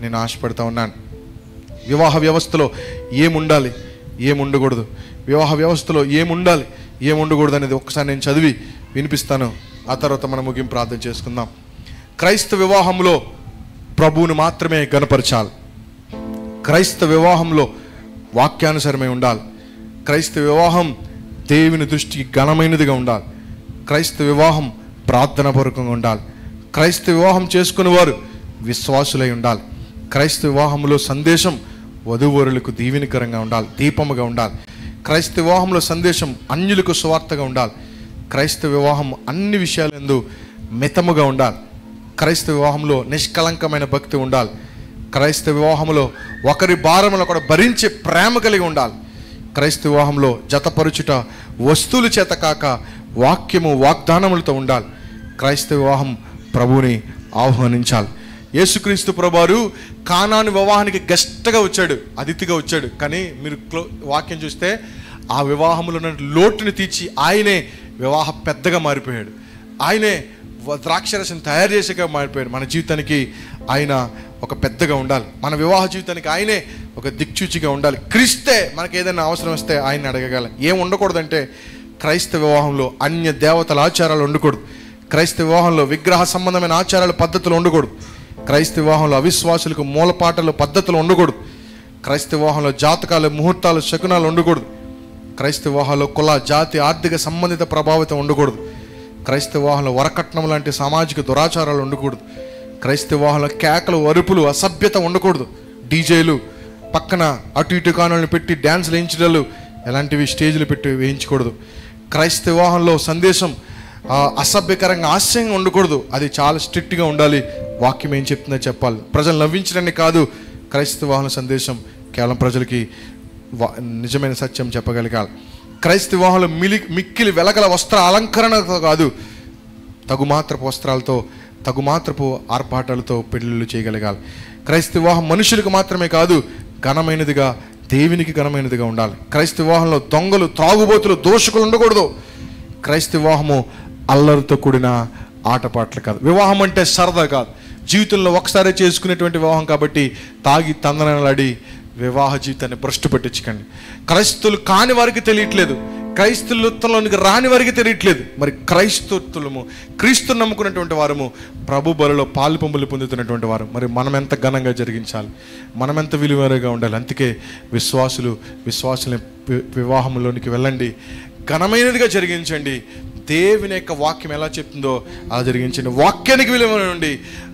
నేను ఆశపడతా ఉన్నాను. వివాహ వ్యవస్థలో ఏముండాలి, ఏముండకూడదు, వివాహ వ్యవస్థలో ఏముండాలి, ఏముండకూడదు అనేది ఒక్కసారి నేను చదివి వినిపిస్తాను. ఆ తర్వాత మనం ముగింపు ప్రార్థన చేసుకుందాం. క్రైస్తవ వివాహంలో ప్రభువుని మాత్రమే గణపరచాలి. క్రైస్తవ వివాహంలో వాక్యానుసారమై ఉండాలి. క్రైస్తవ వివాహం దేవుని దృష్టికి ఘనమైనదిగా ఉండాలి. క్రైస్తవ వివాహం ప్రార్థనాపూర్వకంగా ఉండాలి. క్రైస్తవ వివాహం చేసుకునే వారు విశ్వాసులై ఉండాలి. క్రైస్తవ వివాహంలో సందేశం వధూవరులకు దీవెనకరంగా ఉండాలి, దీపముగా ఉండాలి. క్రైస్తవ వివాహంలో సందేశం అన్యులకు సువార్తగా ఉండాలి. క్రైస్తవ వివాహం అన్ని విషయాలందు మితముగా ఉండాలి. క్రైస్తవ వివాహంలో నిష్కలంకమైన భక్తి ఉండాలి. క్రైస్తవ వివాహంలో ఒకరి భారములను కూడా భరించే ప్రేమ కలిగి ఉండాలి. క్రైస్తవ వివాహంలో జతపరుచుట వస్తువుల చేత కాక వాక్యము, వాగ్దానములతో ఉండాలి. క్రైస్తవ వివాహం ప్రభువుని ఆహ్వానించాలి. యేసుక్రీస్తు ప్రభువారు కానాను వివాహానికి గెస్ట్గా వచ్చాడు, అతిథిగా వచ్చాడు. కానీ మీరు వాక్యం చూస్తే ఆ వివాహంలో ఉన్న లోటుని తీర్చి ఆయనే వివాహ పెద్దగా మారిపోయాడు. ఆయనే ద్రాక్షరసం తయారు చేసేగా మారిపోయాడు. మన జీవితానికి ఆయన ఒక పెద్దగా ఉండాలి. మన వివాహ జీవితానికి ఆయనే ఒక దిక్చూచిగా ఉండాలి. క్రీస్తే మనకి ఏదైనా అవసరం వస్తే ఆయన అడగగల. ఏం ఉండకూడదంటే క్రైస్తవ వివాహంలో అన్య దేవతల ఆచారాలు ఉండకూడదు. క్రైస్తవ వివాహంలో విగ్రహ సంబంధమైన ఆచారాలు, పద్ధతులు ఉండకూడదు. క్రైస్తవ వివాహంలో అవిశ్వాసులకు మూలపాటలు, పద్ధతులు ఉండకూడదు. క్రైస్తవ వివాహంలో జాతకాలు, ముహూర్తాలు, శకునాలు ఉండకూడదు. క్రైస్తవ వివాహంలో కుల, జాతి, ఆర్థిక సంబంధిత ప్రభావితం ఉండకూడదు. క్రైస్తవ వివాహంలో వరకట్నం లాంటి సామాజిక దురాచారాలు ఉండకూడదు. క్రైస్తవ వివాహంలో కేకలు, అరుపులు, అసభ్యత ఉండకూడదు. డీజేలు, పక్కన అటు ఇటు కానులను పెట్టి డ్యాన్సులు వేయించడాలు, ఎలాంటివి స్టేజ్లు పెట్టి వేయించకూడదు. క్రైస్తవ వివాహంలో సందేశం అసభ్యకరంగా హాస్యంగా ఉండకూడదు. అది చాలా స్ట్రిక్ట్గా ఉండాలి. వాక్యం ఏం చెప్తుందో చెప్పాలి. ప్రజలు నవ్వించడానికి కాదు క్రైస్తవ సందేశం, కేవలం ప్రజలకి నిజమైన సత్యం చెప్పగలగాలి. క్రైస్తవ మిక్కిలి వెలగల వస్త్ర అలంకరణతో కాదు, తగుమాత్రపు వస్త్రాలతో, తగుమాత్రపు ఆర్పాటాలతో పెళ్ళిళ్ళు చేయగలగాలి. క్రైస్తవ మనుషులకు మాత్రమే కాదు, ఘనమైనదిగా, దేవునికి ఘనమైనదిగా ఉండాలి. క్రైస్తవాహంలో దొంగలు, త్రాగుబోతులు, దోషకులు ఉండకూడదు. క్రైస్తవాహము అల్లరితో కూడిన ఆటపాటలు కాదు. వివాహం అంటే సరదా కాదు, జీవితంలో ఒకసారి చేసుకునేటువంటి వివాహం కాబట్టి తాగి తందనలాడి వివాహ జీవితాన్ని భ్రష్టు పట్టించకండి. క్రైస్తవులు కాని వారికి తెలియట్లేదు, క్రైస్తవులలోనికి రాని వారికి తెలియట్లేదు. మరి క్రైస్తవులము, క్రీస్తుని నమ్ముకున్నటువంటి వారము, ప్రభు బలిలో పాలు పంపులు పొందుతున్నటువంటి వారు, మరి మనం ఎంత ఘనంగా జరిగించాలి, మనం ఎంత విలువైనగా ఉండాలి. అందుకే విశ్వాసుల వివాహంలోనికి వెళ్ళండి, ఘనమైనదిగా జరిగించండి. దేవుని యొక్క వాక్యం ఎలా చెప్తుందో అలా జరిగించండి. వాక్యానికి విలువనండి,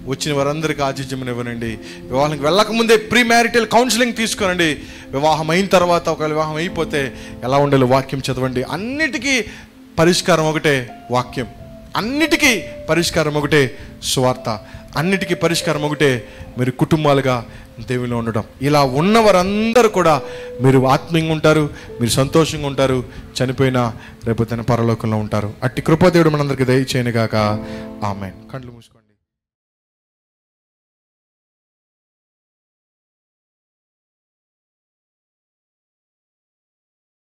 వచ్చిన వారందరికీ ఆతిథ్యం ఇవ్వనండి. వివాహానికి వెళ్ళకముందే ప్రీ మ్యారిటల్ కౌన్సిలింగ్ తీసుకోనండి. వివాహం అయిన తర్వాత, ఒకవేళ వివాహం అయిపోతే ఎలా ఉండాలో వాక్యం చదవండి. అన్నిటికీ పరిష్కారం ఒకటే వాక్యం, అన్నిటికీ పరిష్కారం ఒకటే సువార్త, అన్నిటికీ పరిష్కారం ఒకటే మీరు కుటుంబాలుగా దేవునిలో ఉండడం. ఇలా ఉన్నవారందరూ కూడా మీరు ఆత్మీయంగా ఉంటారు, మీరు సంతోషంగా ఉంటారు, చనిపోయినా రేపు పరలోకంలో ఉంటారు. అట్టి కృపాదేవుడు మనందరికీ దయచేయను గాక. ఆమేన్. కళ్ళు మూసుకోండి.